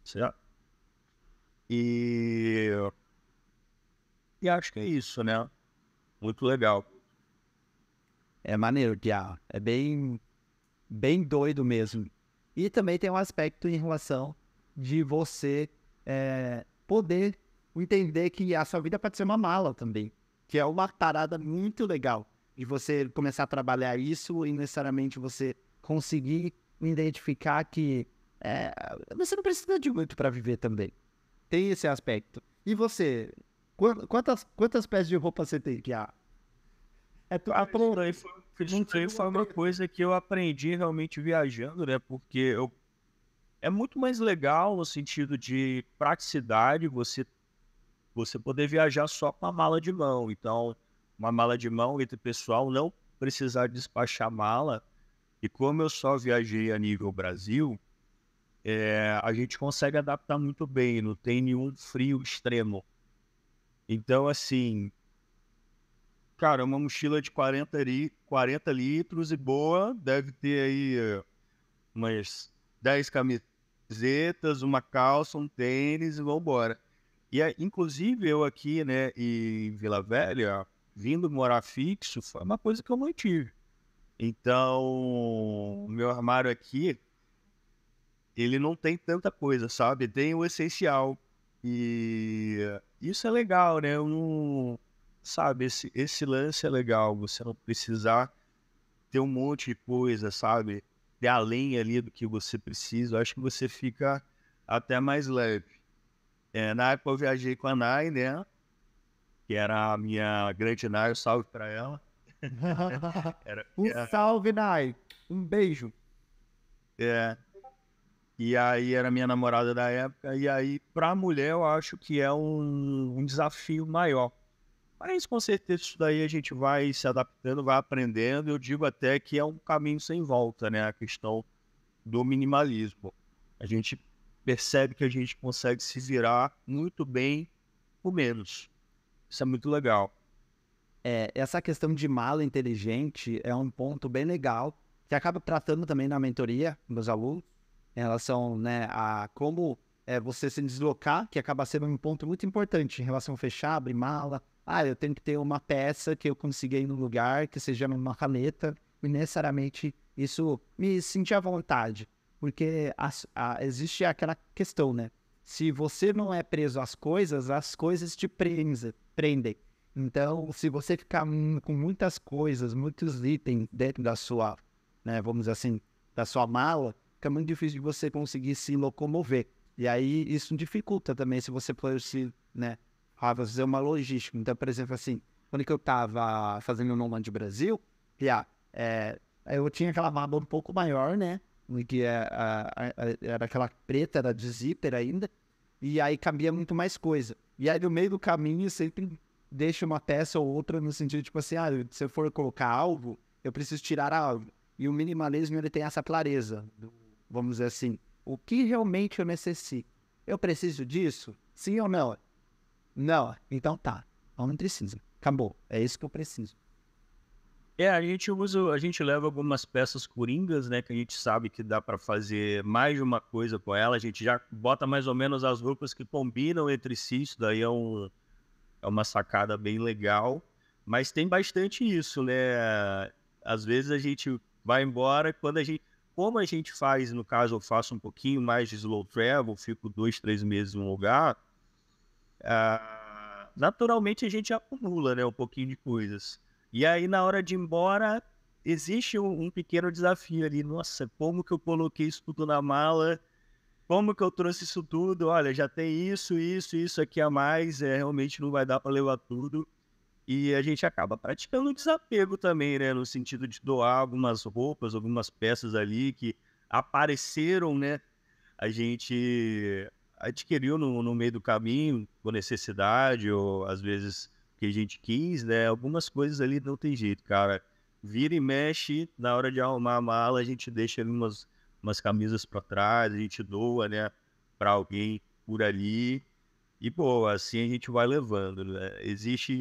certo? E, e acho que é isso, né? Muito legal. É maneiro, Pia. É bem doido mesmo. E também tem um aspecto em relação de você poder entender que a sua vida pode ser uma mala também. Que é uma parada muito legal. De você começar a trabalhar isso e necessariamente você conseguir identificar que você não precisa de muito para viver também. Tem esse aspecto. E você? Quantas peças de roupa você tem, Pia? Isso aí foi uma coisa que eu aprendi realmente viajando, né? Porque é muito mais legal no sentido de praticidade você poder viajar só com a mala de mão. Então, uma mala de mão entre pessoal, não precisar despachar mala. E como eu só viajei a nível Brasil, a gente consegue adaptar muito bem, não tem nenhum frio extremo. Então, assim, cara, uma mochila de 40 litros e boa, deve ter aí umas 10 camisetas, uma calça, um tênis e vambora. E inclusive eu aqui, né, em Vila Velha, vindo morar fixo, foi uma coisa que eu mantive. Então, o meu armário aqui, ele não tem tanta coisa, sabe? Tem o essencial. E isso é legal, né? Eu não, sabe, esse lance é legal, você não precisar ter um monte de coisa, sabe? Ter além ali do que você precisa, eu acho que você fica até mais leve. Na época eu viajei com a Nai, né? Que era a minha grande Nai, um salve pra ela. Salve, Nai. Um beijo. E aí era minha namorada da época, e aí pra mulher eu acho que é um desafio maior. Mas com certeza isso daí a gente vai se adaptando, vai aprendendo. Eu digo até que é um caminho sem volta, né? A questão do minimalismo. A gente percebe que a gente consegue se virar muito bem com menos. Isso é muito legal. essa questão de mala inteligente é um ponto bem legal, que acaba tratando também na mentoria dos alunos, em relação, né, a como você se deslocar, que acaba sendo um ponto muito importante em relação a fechar, abrir mala. Ah, eu tenho que ter uma peça que eu consiga ir no lugar, que seja numa caneta, e necessariamente isso me sentir à vontade, porque existe aquela questão, né? Se você não é preso às coisas, as coisas te prendem. Então, se você ficar com muitas coisas, muitos itens dentro da sua, né, vamos dizer assim, da sua mala, fica muito difícil de você conseguir se locomover. E aí, isso dificulta também se você for né, fazer uma logística. Então, por exemplo, assim, quando que eu estava fazendo o Nomad Brasil, eu tinha aquela mala um pouco maior, né, que era aquela preta, era de zíper ainda, e aí cabia muito mais coisa. E aí, no meio do caminho, sempre deixa uma peça ou outra no sentido, tipo assim, se eu for colocar algo, eu preciso tirar algo. E o minimalismo, ele tem essa clareza, vamos dizer assim, o que realmente eu necessito? Eu preciso disso? Sim ou não? Não. Então tá, não precisa. Acabou. É isso que eu preciso. A gente leva algumas peças coringas, né, que a gente sabe que dá para fazer mais de uma coisa com ela, a gente já bota mais ou menos as roupas que combinam entre si, isso daí é uma sacada bem legal, mas tem bastante isso, né? Às vezes a gente vai embora, como a gente faz, no caso eu faço um pouquinho mais de slow travel, fico 2, 3 meses em um lugar, naturalmente a gente acumula, né, um pouquinho de coisas. E aí na hora de ir embora, existe um pequeno desafio ali, nossa, como que eu coloquei isso tudo na mala? Como que eu trouxe isso tudo? Olha, já tem isso aqui a mais, realmente não vai dar para levar tudo. E a gente acaba praticando o desapego também, né? No sentido de doar algumas roupas, algumas peças ali que apareceram, né? A gente adquiriu no meio do caminho, por necessidade, ou às vezes que a gente quis, né? Algumas coisas ali não tem jeito, cara. Vira e mexe, na hora de arrumar a mala, a gente deixa ali umas camisas para trás, a gente doa, né, para alguém por ali. E, pô, assim a gente vai levando, né? Existe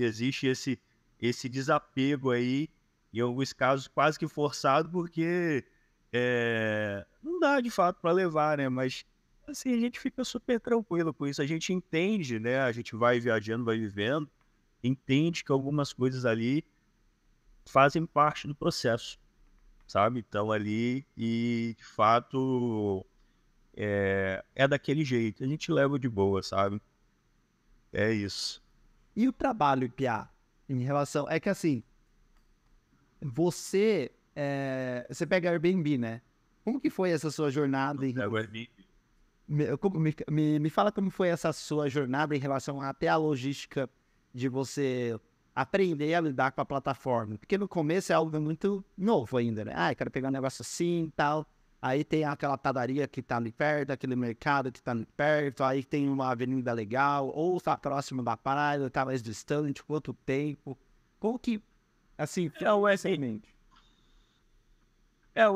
esse desapego aí, em alguns casos quase que forçado, porque não dá de fato para levar, né? Mas, assim, a gente fica super tranquilo com isso. A gente entende, né? A gente vai viajando, vai vivendo, entende que algumas coisas ali fazem parte do processo, sabe? Então ali, e de fato é daquele jeito, a gente leva de boa, sabe? É isso. E o trabalho, Piá, em relação... É que assim, você pega Airbnb, né? Como que foi essa sua jornada? Agora, Me fala como foi essa sua jornada em relação até a logística de você aprender a lidar com a plataforma. Porque no começo é algo muito novo ainda, né? Eu quero pegar um negócio assim e tal. Aí tem aquela padaria que tá ali perto, aquele mercado que tá ali perto, aí tem uma avenida legal, ou tá próximo da praia, ou tá mais distante, quanto tempo. Como que, assim, o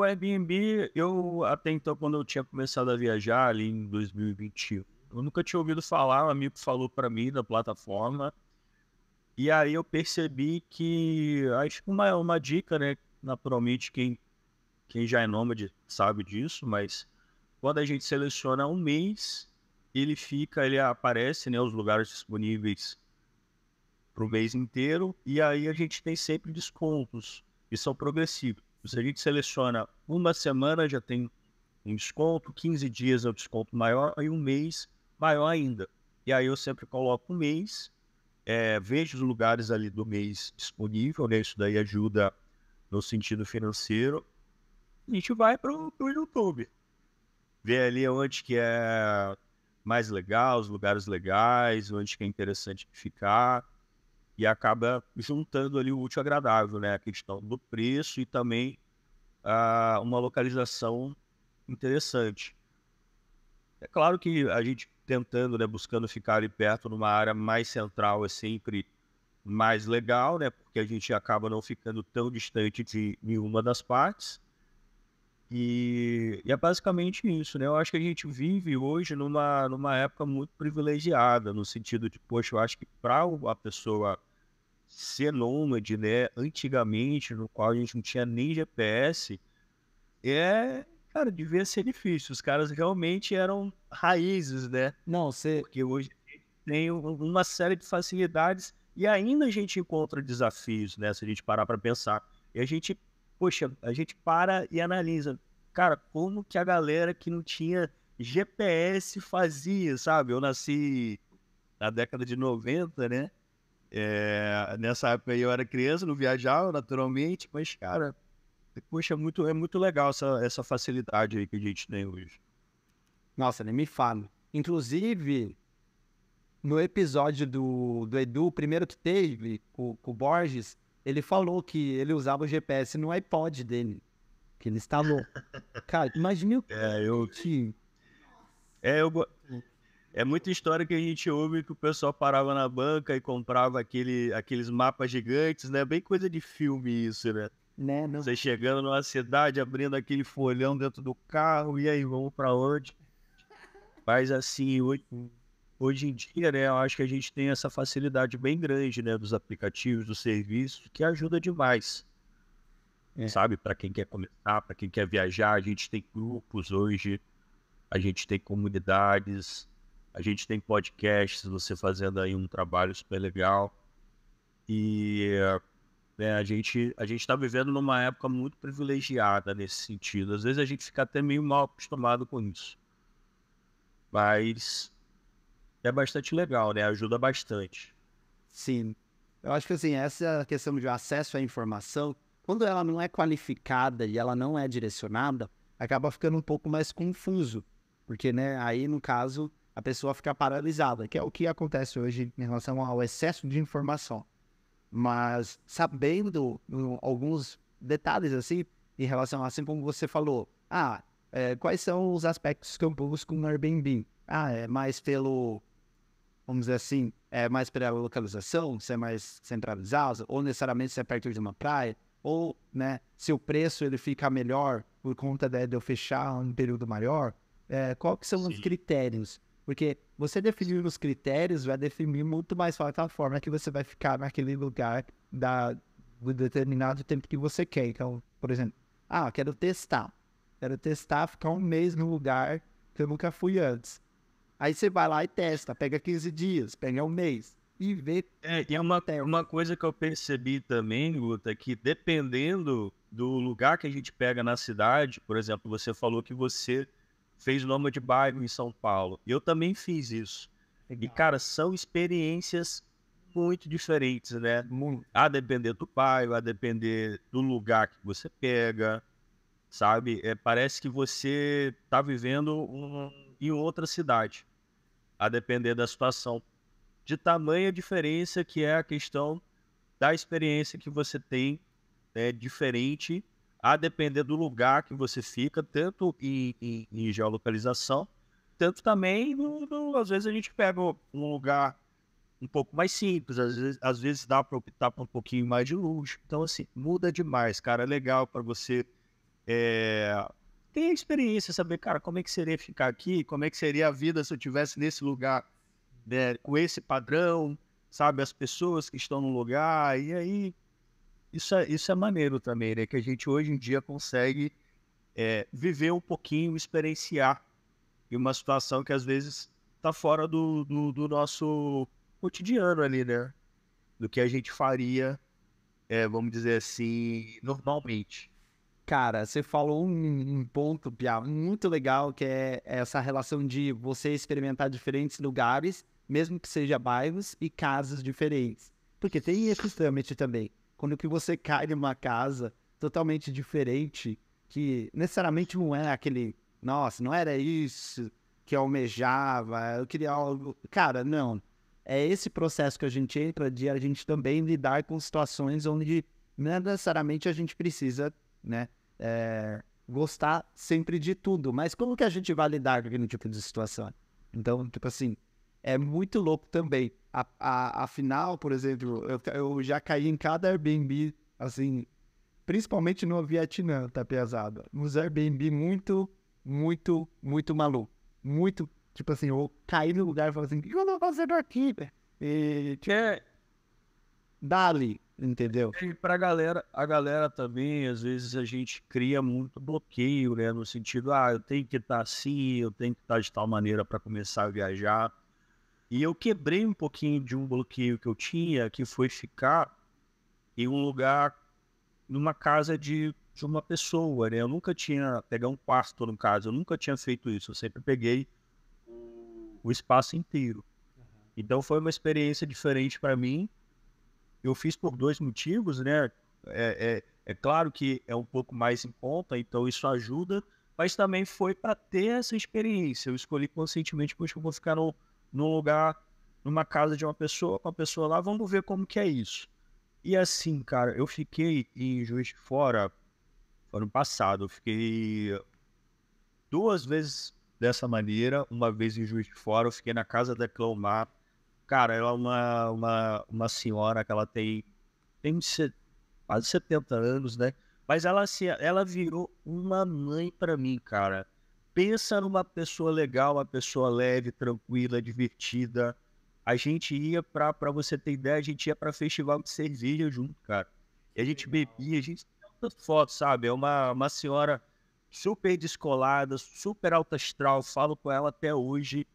Airbnb, eu até então, quando eu tinha começado a viajar ali em 2021, eu nunca tinha ouvido falar, um amigo falou para mim da plataforma, e aí eu percebi que, acho que uma dica, né, naturalmente quem já é nômade sabe disso, mas quando a gente seleciona um mês, ele aparece, né, os lugares disponíveis para o mês inteiro, e aí a gente tem sempre descontos, e são progressivos. Se a gente seleciona uma semana, já tem um desconto, 15 dias é o desconto maior, e um mês maior ainda. E aí eu sempre coloco um mês, vejo os lugares ali do mês disponível, né? Isso daí ajuda no sentido financeiro. A gente vai pro YouTube, ver ali onde que é mais legal, os lugares legais, onde que é interessante ficar, e acaba juntando ali o útil ao agradável, né? A questão do preço e também uma localização interessante. É claro que a gente tentando, né, buscando ficar ali perto numa área mais central é sempre mais legal, né? Porque a gente acaba não ficando tão distante de nenhuma das partes. E é basicamente isso, né? Eu acho que a gente vive hoje numa época muito privilegiada, no sentido de, poxa, eu acho que para a pessoa ser nômade, né, antigamente, no qual a gente não tinha nem GPS, cara, devia ser difícil. Os caras realmente eram raízes, né? Não, você. Porque hoje tem uma série de facilidades e ainda a gente encontra desafios, né? Se a gente parar para pensar. E a gente, poxa, a gente para e analisa. Cara, como que a galera que não tinha GPS fazia, sabe? Eu nasci na década de 90, né? Nessa época aí eu era criança, não viajava naturalmente, mas, cara, poxa, é muito legal essa facilidade aí que a gente tem hoje. Nossa, nem me fala. Inclusive, no episódio do Edu, o primeiro que teve, com o Borges, ele falou que ele usava o GPS no iPod dele, que ele instalou. Cara, imagine o Eu, que... é, eu, go- É muita história que a gente ouve que o pessoal parava na banca e comprava aqueles mapas gigantes, né? Bem coisa de filme isso, né? Né, não. Você chegando numa cidade, abrindo aquele folhão dentro do carro, e aí, vamos pra onde? Mas assim, hoje em dia, né, eu acho que a gente tem essa facilidade bem grande, né, dos aplicativos, dos serviços, que ajuda demais, É. sabe? Para quem quer começar, para quem quer viajar, a gente tem grupos hoje, a gente tem comunidades, a gente tem podcasts, você fazendo aí um trabalho super legal. E né, a gente está vivendo numa época muito privilegiada nesse sentido. Às vezes a gente fica até meio mal acostumado com isso. Mas é bastante legal, né? Ajuda bastante. Sim. Eu acho que assim, essa questão de acesso à informação, quando ela não é qualificada e ela não é direcionada, acaba ficando um pouco mais confuso. Porque, né, aí no caso, a pessoa fica paralisada, que é o que acontece hoje em relação ao excesso de informação. Mas sabendo alguns detalhes assim, em relação a assim como você falou, quais são os aspectos que eu busco no Airbnb? É mais pelo, vamos dizer assim, é mais pela localização, se é mais centralizado, ou necessariamente se é perto de uma praia, ou, né, se o preço ele fica melhor por conta de eu fechar um período maior, qual que são os Sim. critérios? Porque você definir os critérios vai definir muito mais fácil a forma que você vai ficar naquele lugar do determinado tempo que você quer. Então, por exemplo, quero testar ficar um mês no lugar que eu nunca fui antes. Aí você vai lá e testa, pega 15 dias, pega um mês e vê. E é uma coisa que eu percebi também, Guta, que dependendo do lugar que a gente pega na cidade, por exemplo, você falou que você fez nome de bairro em São Paulo. Eu também fiz isso. E, cara, são experiências muito diferentes, né? Muito. A depender do bairro, a depender do lugar que você pega, sabe? Parece que você tá vivendo em outra cidade, a depender da situação. De tamanha diferença que é a questão da experiência que você tem, diferente, a depender do lugar que você fica, tanto em geolocalização, tanto também, às vezes a gente pega um lugar um pouco mais simples, às vezes dá para optar por um pouquinho mais de luxo. Então, assim, muda demais, cara. É legal para você é, ter a experiência, saber, cara, como é que seria ficar aqui, como é que seria a vida se eu estivesse nesse lugar, né, com esse padrão, sabe, as pessoas que estão no lugar, e aí isso é maneiro também, né, que a gente hoje em dia consegue viver um pouquinho, experienciar em uma situação que às vezes está fora do nosso cotidiano ali, né, do que a gente faria, vamos dizer assim, normalmente. Cara, você falou um ponto, Pia, muito legal, que é essa relação de você experimentar diferentes lugares, mesmo que seja bairros e casas diferentes. Porque tem esse trâmite também. Quando que você cai numa casa totalmente diferente, que necessariamente não é aquele, nossa, não era isso que eu almejava, eu queria algo. Cara, não. É esse processo que a gente entra de a gente também lidar com situações onde não necessariamente a gente precisa, né? Gostar sempre de tudo, mas como que a gente vai lidar com aquele tipo de situação? Então, tipo assim, é muito louco também. Afinal, por exemplo, eu já caí em cada Airbnb, assim, principalmente no Vietnã, tá pesado. Nos Airbnb muito, muito, muito maluco. Muito, tipo assim, eu caí no lugar e falei assim, o que eu tô fazendo aqui, velho? E, tipo, É, dali, entendeu? E a galera também, às vezes a gente cria muito bloqueio, né? No sentido, eu tenho que estar assim, eu tenho que estar de tal maneira para começar a viajar. E eu quebrei um pouquinho de um bloqueio que eu tinha, que foi ficar em um lugar, numa casa de uma pessoa, né? Eu nunca tinha, pegar um quarto no caso, eu nunca tinha feito isso, eu sempre peguei o espaço inteiro. Então foi uma experiência diferente para mim. Eu fiz por dois motivos, né? É claro que é um pouco mais em conta, então isso ajuda, mas também foi para ter essa experiência. Eu escolhi conscientemente, poxa, eu vou ficar num lugar, numa casa de uma pessoa, com a pessoa lá, vamos ver como que é isso. E assim, cara, eu fiquei em Juiz de Fora, ano passado, eu fiquei duas vezes dessa maneira, uma vez em Juiz de Fora, eu fiquei na casa da Cleomar. Cara, ela é uma senhora que ela tem quase 70 anos, né? Mas ela, assim, ela virou uma mãe pra mim, cara. Pensa numa pessoa legal, uma pessoa leve, tranquila, divertida. A gente ia pra você ter ideia, a gente ia pra festival de cerveja junto, cara. E a gente bebia, a gente tem muita foto, sabe? É uma senhora super descolada, super alta astral, falo com ela até hoje.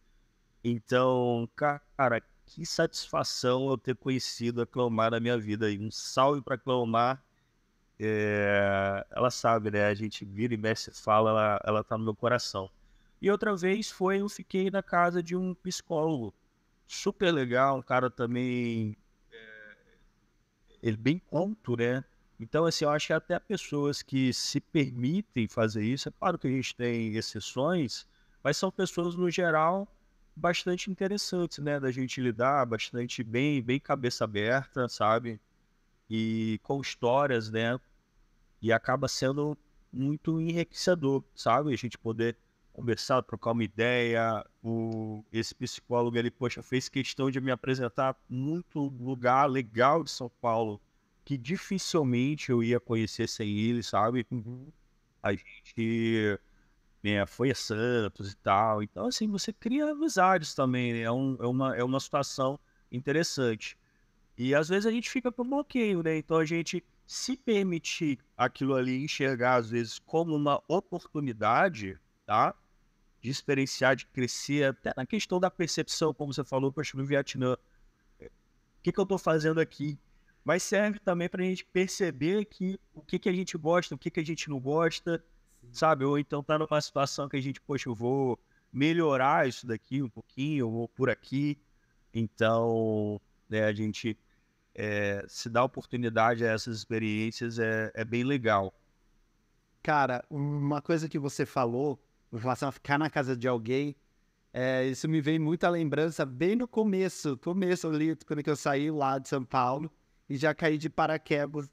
Então, cara, que satisfação eu ter conhecido a Cleomar na minha vida. E um salve pra Cleomar. Ela sabe, né? A gente vira e mexe e fala, ela tá no meu coração. E outra vez eu fiquei na casa de um psicólogo. Super legal, um cara também, ele bem culto, né? Então, assim, eu acho que até pessoas que se permitem fazer isso, é claro que a gente tem exceções, mas são pessoas, no geral, bastante interessantes, né? Da gente lidar, bastante bem cabeça aberta, sabe? E com histórias, né? E acaba sendo muito enriquecedor, sabe? A gente poder conversar, trocar uma ideia. Esse psicólogo, ele, poxa, fez questão de me apresentar muito lugar legal de São Paulo, que dificilmente eu ia conhecer sem ele, sabe? A gente, né, foi a Santos e tal. Então, assim, você cria amizades também, né? É uma situação interessante. E às vezes a gente fica com bloqueio, né? Então a gente se permitir aquilo ali, enxergar às vezes como uma oportunidade, tá? De experienciar, de crescer, até na questão da percepção, como você falou, poxa, no Vietnã, o que eu tô fazendo aqui? Mas serve também para a gente perceber o que a gente gosta, o que a gente não gosta, sabe? Ou então tá numa situação que a gente, poxa, eu vou melhorar isso daqui um pouquinho, eu vou por aqui. Então, né, a gente se dá oportunidade a essas experiências é bem legal. Cara, uma coisa que você falou em relação a ficar na casa de alguém, isso me veio muita lembrança bem no começo ali, quando que eu saí lá de São Paulo e já caí de paraquedas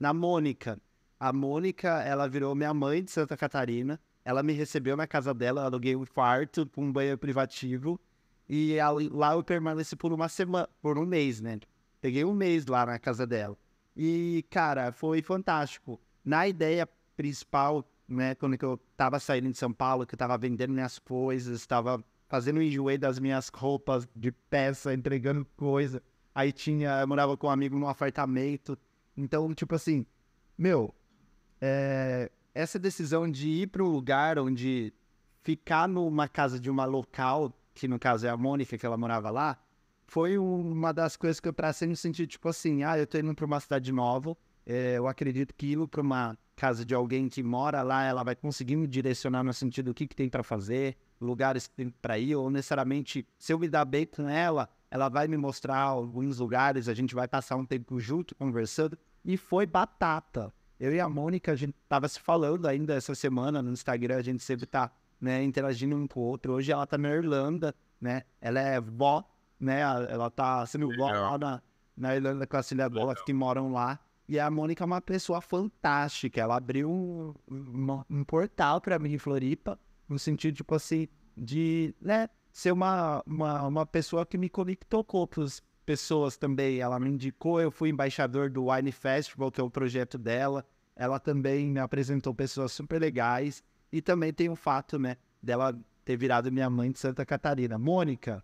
na Mônica. A Mônica, ela virou minha mãe de Santa Catarina, ela me recebeu na casa dela, eu aluguei um quarto com um banheiro privativo e lá eu permaneci por uma semana, por um mês, né? Peguei um mês lá na casa dela. E, cara, foi fantástico. Na ideia principal, né, quando que eu tava saindo de São Paulo, que eu tava vendendo minhas coisas, tava fazendo o enjoei das minhas roupas de peça, entregando coisa. Aí eu morava com um amigo num apartamento. Então, tipo assim, meu, essa decisão de ir para um lugar onde ficar numa casa de uma local, que no caso é a Mônica, que ela morava lá, foi uma das coisas que eu tracei no sentido, tipo assim, eu tô indo para uma cidade nova, eu acredito que indo para uma casa de alguém que mora lá, ela vai conseguir me direcionar no sentido do que tem para fazer, lugares que tem para ir, ou necessariamente, se eu me dar bem com ela, ela vai me mostrar alguns lugares, a gente vai passar um tempo junto, conversando, e foi batata. Eu e a Mônica, a gente tava se falando ainda essa semana no Instagram, a gente sempre tá, né, interagindo um com o outro. Hoje ela tá na Irlanda, né? Ela é vó, né? Ela tá sendo vó lá na Irlanda com as filhas dela que moram lá. E a Mônica é uma pessoa fantástica. Ela abriu um portal pra mim em Floripa, no sentido, tipo assim, de, né, ser uma pessoa que me conectou com outras pessoas também. Ela me indicou, eu fui embaixador do Wine Festival, que é o projeto dela. Ela também me apresentou pessoas super legais. E também tem o fato, né, dela ter virado minha mãe de Santa Catarina. Mônica,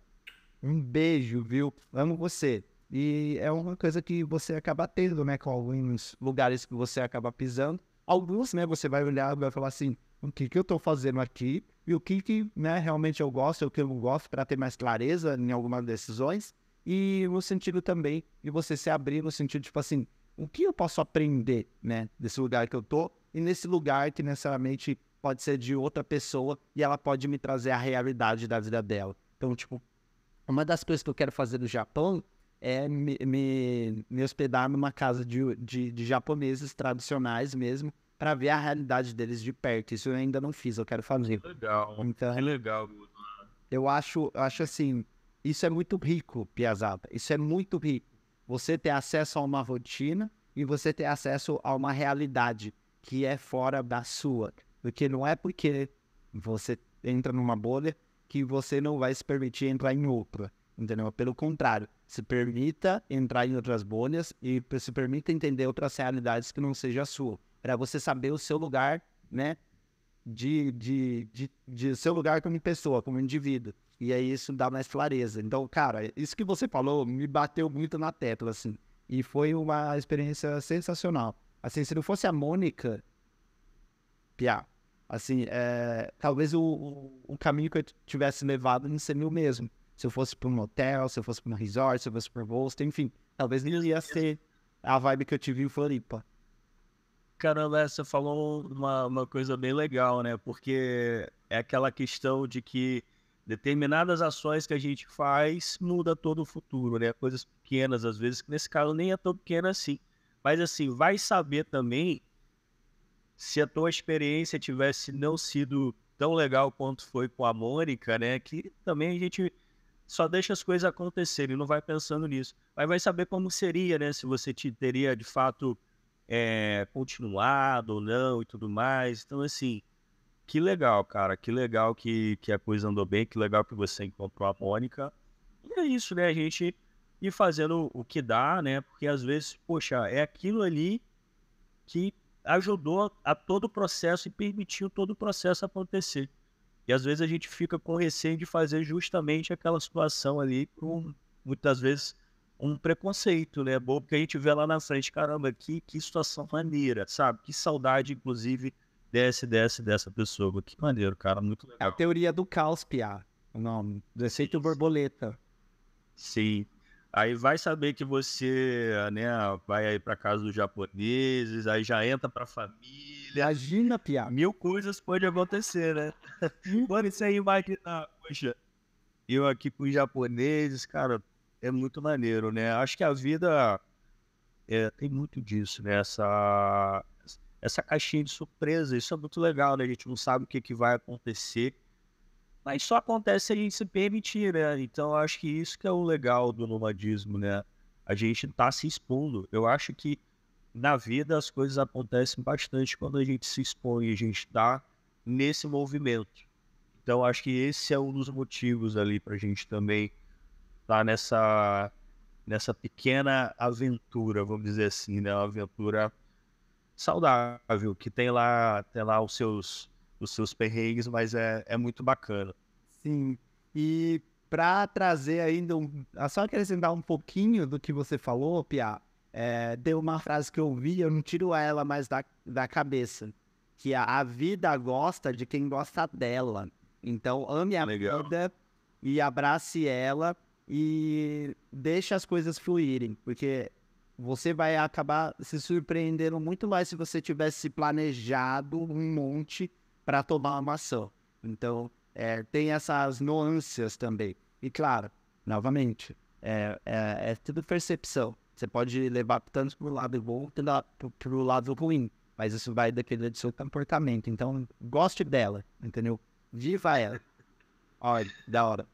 um beijo, viu? Amo você. E é uma coisa que você acaba tendo, né, com alguns lugares que você acaba pisando. Alguns, né, você vai olhar e vai falar assim, o que que eu tô fazendo aqui e o que, né, realmente eu gosto, o que eu não gosto, para ter mais clareza em algumas decisões. E no sentido também de você se abrir no sentido, tipo assim, o que eu posso aprender, né, desse lugar que eu tô e nesse lugar que necessariamente pode ser de outra pessoa e ela pode me trazer a realidade da vida dela. Então, tipo, uma das coisas que eu quero fazer no Japão é me hospedar numa casa de japoneses tradicionais mesmo, para ver a realidade deles de perto. Isso eu ainda não fiz, eu quero fazer. Legal, Então, que legal, Guto. eu acho assim, isso é muito rico, Piazada. Isso é muito rico. Você ter acesso a uma rotina e você ter acesso a uma realidade que é fora da sua. Porque não é porque você entra numa bolha que você não vai se permitir entrar em outra. Entendeu? Pelo contrário, se permita entrar em outras bolhas e se permita entender outras realidades que não seja a sua. Para você saber o seu lugar, né? De seu lugar como pessoa, como indivíduo. E aí isso dá mais clareza. Então, cara, isso que você falou me bateu muito na tecla, assim. E foi uma experiência sensacional. Assim, se não fosse a Mônica, Piá, assim, talvez o caminho que eu tivesse levado não seria o mesmo. Se eu fosse para um hotel, se eu fosse para um resort, se eu fosse para um hostel, enfim, talvez não ia ser a vibe que eu tive em Floripa. Caramba, você falou uma coisa bem legal, né? Porque é aquela questão de que determinadas ações que a gente faz muda todo o futuro, né? Coisas pequenas, às vezes, que nesse caso nem é tão pequena assim. Mas assim, vai saber também se a tua experiência tivesse não sido tão legal quanto foi com a Mônica, né? Que também a gente só deixa as coisas acontecerem, não vai pensando nisso. Mas vai saber como seria, né? Se você teria de fato continuado ou não e tudo mais. Então, assim, que legal, cara. Que legal que a coisa andou bem, que legal que você encontrou a Mônica. E é isso, né? A gente ir fazendo o que dá, né? Porque às vezes, poxa, é aquilo ali que ajudou a todo o processo e permitiu todo o processo acontecer. E às vezes a gente fica com receio de fazer justamente aquela situação ali por, muitas vezes, um preconceito, né? Bom, porque a gente vê lá na frente, caramba, que situação maneira, sabe? Que saudade, inclusive, dessa pessoa. Que maneiro, cara, muito É a legal. teoria do caos, Piá. O nome. Do efeito borboleta. Sim. Aí vai saber que você, né, vai aí para casa dos japoneses, aí já entra pra família. Imagina, Piá. Mil coisas podem acontecer, né? Mano, isso aí imaginar, poxa, eu aqui com os japoneses, cara, é muito maneiro, né? Acho que a vida tem muito disso, né? Essa caixinha de surpresa, isso é muito legal, né? A gente não sabe o que, que vai acontecer, mas só acontece se a gente se permitir, né? Então, eu acho que isso que é o legal do nomadismo, né? A gente tá se expondo. Eu acho que na vida as coisas acontecem bastante quando a gente se expõe, a gente tá nesse movimento. Então, acho que esse é um dos motivos ali pra gente também estar nessa pequena aventura, vamos dizer assim, né? Uma aventura saudável, que tem lá os seus perrengues, mas é muito bacana. Sim. E para trazer ainda só acrescentar um pouquinho do que você falou, Piá, tem uma frase que eu ouvi, eu não tiro ela mais da cabeça, que a vida gosta de quem gosta dela. Então, ame a Legal. vida e abrace ela e deixe as coisas fluírem, porque você vai acabar se surpreendendo muito mais se você tivesse planejado um monte para tomar uma ação. Então, tem essas nuances também. E claro, novamente, é tudo percepção. Você pode levar tanto para o lado bom quanto para o lado ruim, mas isso vai depender do seu comportamento. Então, goste dela, entendeu? Viva ela. Olha, da hora.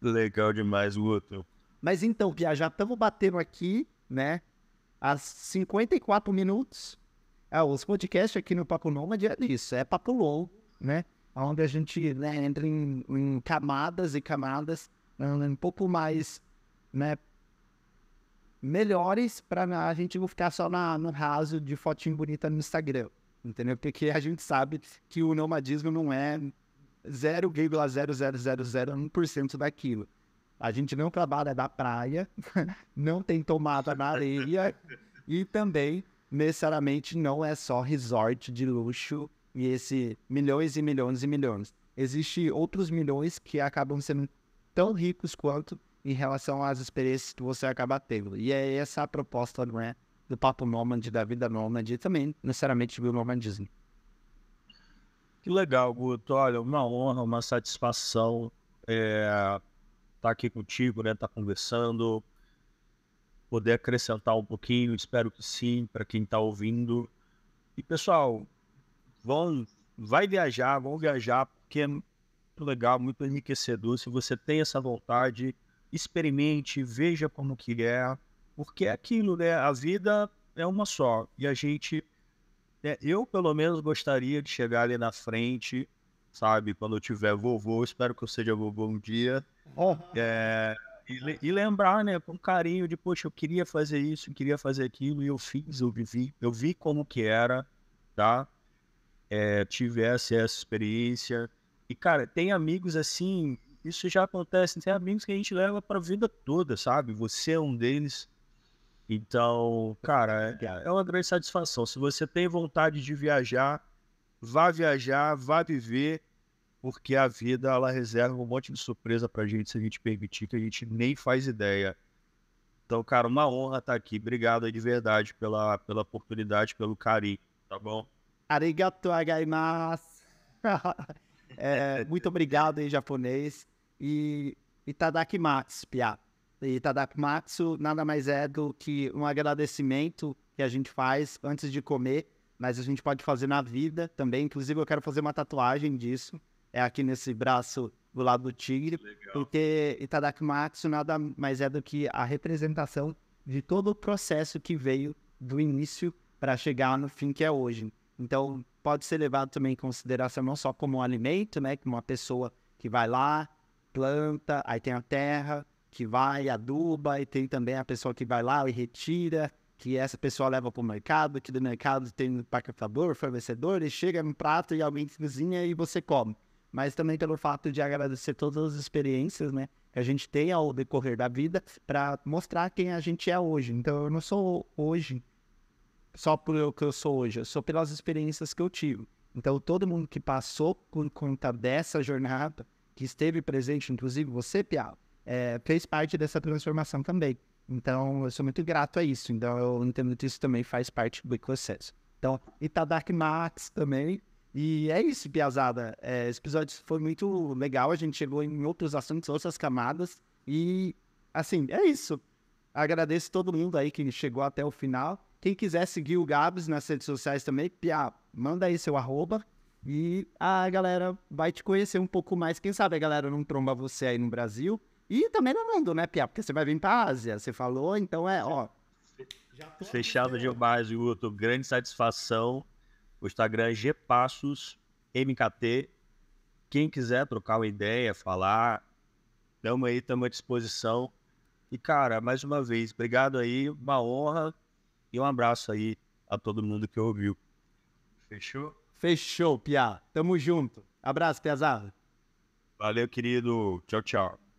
Legal demais, Guto. Mas então, Pia, já estamos batendo aqui, né? Há 54 minutos. Os podcasts aqui no Papo Nômade é isso, é papo longo, né? Onde a gente, né, entra em camadas e camadas um pouco mais, né, melhores para a gente não ficar só no raso de fotinho bonita no Instagram, entendeu? Porque a gente sabe que o nomadismo não é 0,0001% daquilo. A gente não trabalha na praia, não tem tomada na areia e também, necessariamente, não é só resort de luxo e esse milhões e milhões e milhões. Existem outros milhões que acabam sendo tão ricos quanto em relação às experiências que você acaba tendo. E é essa a proposta, não é? Do Papo Nômade, da vida nômade e também, necessariamente, do nomadismo. Que legal, Guto. Olha, uma honra, uma satisfação estar aqui contigo, né? Estar conversando, poder acrescentar um pouquinho, espero que sim, para quem está ouvindo. E, pessoal, vai viajar, vão viajar, porque é muito legal, muito enriquecedor. Se você tem essa vontade, experimente, veja como que é, porque é aquilo, né? A vida é uma só, e a gente... eu, pelo menos, gostaria de chegar ali na frente, sabe? Quando eu tiver vovô, espero que eu seja vovô um dia. E lembrar, né, com carinho de, poxa, eu queria fazer isso, eu queria fazer aquilo, e eu fiz, eu vivi, eu vi como que era, tá? Tive essa experiência. E, cara, tem amigos assim, isso já acontece, tem amigos que a gente leva pra vida toda, sabe? Você é um deles. Então, cara, é uma grande satisfação. Se você tem vontade de viajar, vá viver, porque a vida, ela reserva um monte de surpresa pra gente, se a gente permitir, que a gente nem faz ideia. Então, cara, uma honra estar aqui. Obrigado aí de verdade pela oportunidade, pelo carinho, tá bom? Arigato gozaimasu. Muito obrigado em japonês. E itadakimasu, Pia. Itadakimasu nada mais é do que um agradecimento que a gente faz antes de comer, mas a gente pode fazer na vida também. Inclusive, eu quero fazer uma tatuagem disso. É aqui nesse braço do lado do tigre. Legal. Porque itadakimasu nada mais é do que a representação de todo o processo que veio do início para chegar no fim que é hoje. Então, pode ser levado também em consideração não só como um alimento, né? Como uma pessoa que vai lá, planta, aí tem a terra, que vai, aduba, e tem também a pessoa que vai lá e retira, que essa pessoa leva para o mercado, que do mercado tem um pacoteador, fornecedor, e chega no prato e alguém cozinha e você come. Mas também pelo fato de agradecer todas as experiências, né? Que a gente tem ao decorrer da vida para mostrar quem a gente é hoje. Então, eu não sou hoje só por o que eu sou hoje, eu sou pelas experiências que eu tive. Então, todo mundo que passou por conta dessa jornada, que esteve presente, inclusive você, Piau, fez parte dessa transformação também. Então, eu sou muito grato a isso. Então, eu entendo que isso também faz parte do processo. Então, Itadakimasu também. E é isso, Piazada. Esse episódio foi muito legal. A gente chegou em outros assuntos, outras camadas. E, assim, é isso. Agradeço todo mundo aí que chegou até o final. Quem quiser seguir o Gabs nas redes sociais também, Pia, manda aí seu @. E a galera vai te conhecer um pouco mais. Quem sabe a galera não tromba você aí no Brasil. E também no mundo, né, Pia? Porque você vai vir pra Ásia, você falou, então Fechado demais, Guto. Grande satisfação. O Instagram é Gpassos MKT. Quem quiser trocar uma ideia, falar, estamos à disposição. E, cara, mais uma vez, obrigado aí, uma honra e um abraço aí a todo mundo que ouviu. Fechou? Fechou, Pia. Tamo junto. Abraço, Piazada. Valeu, querido. Tchau, tchau.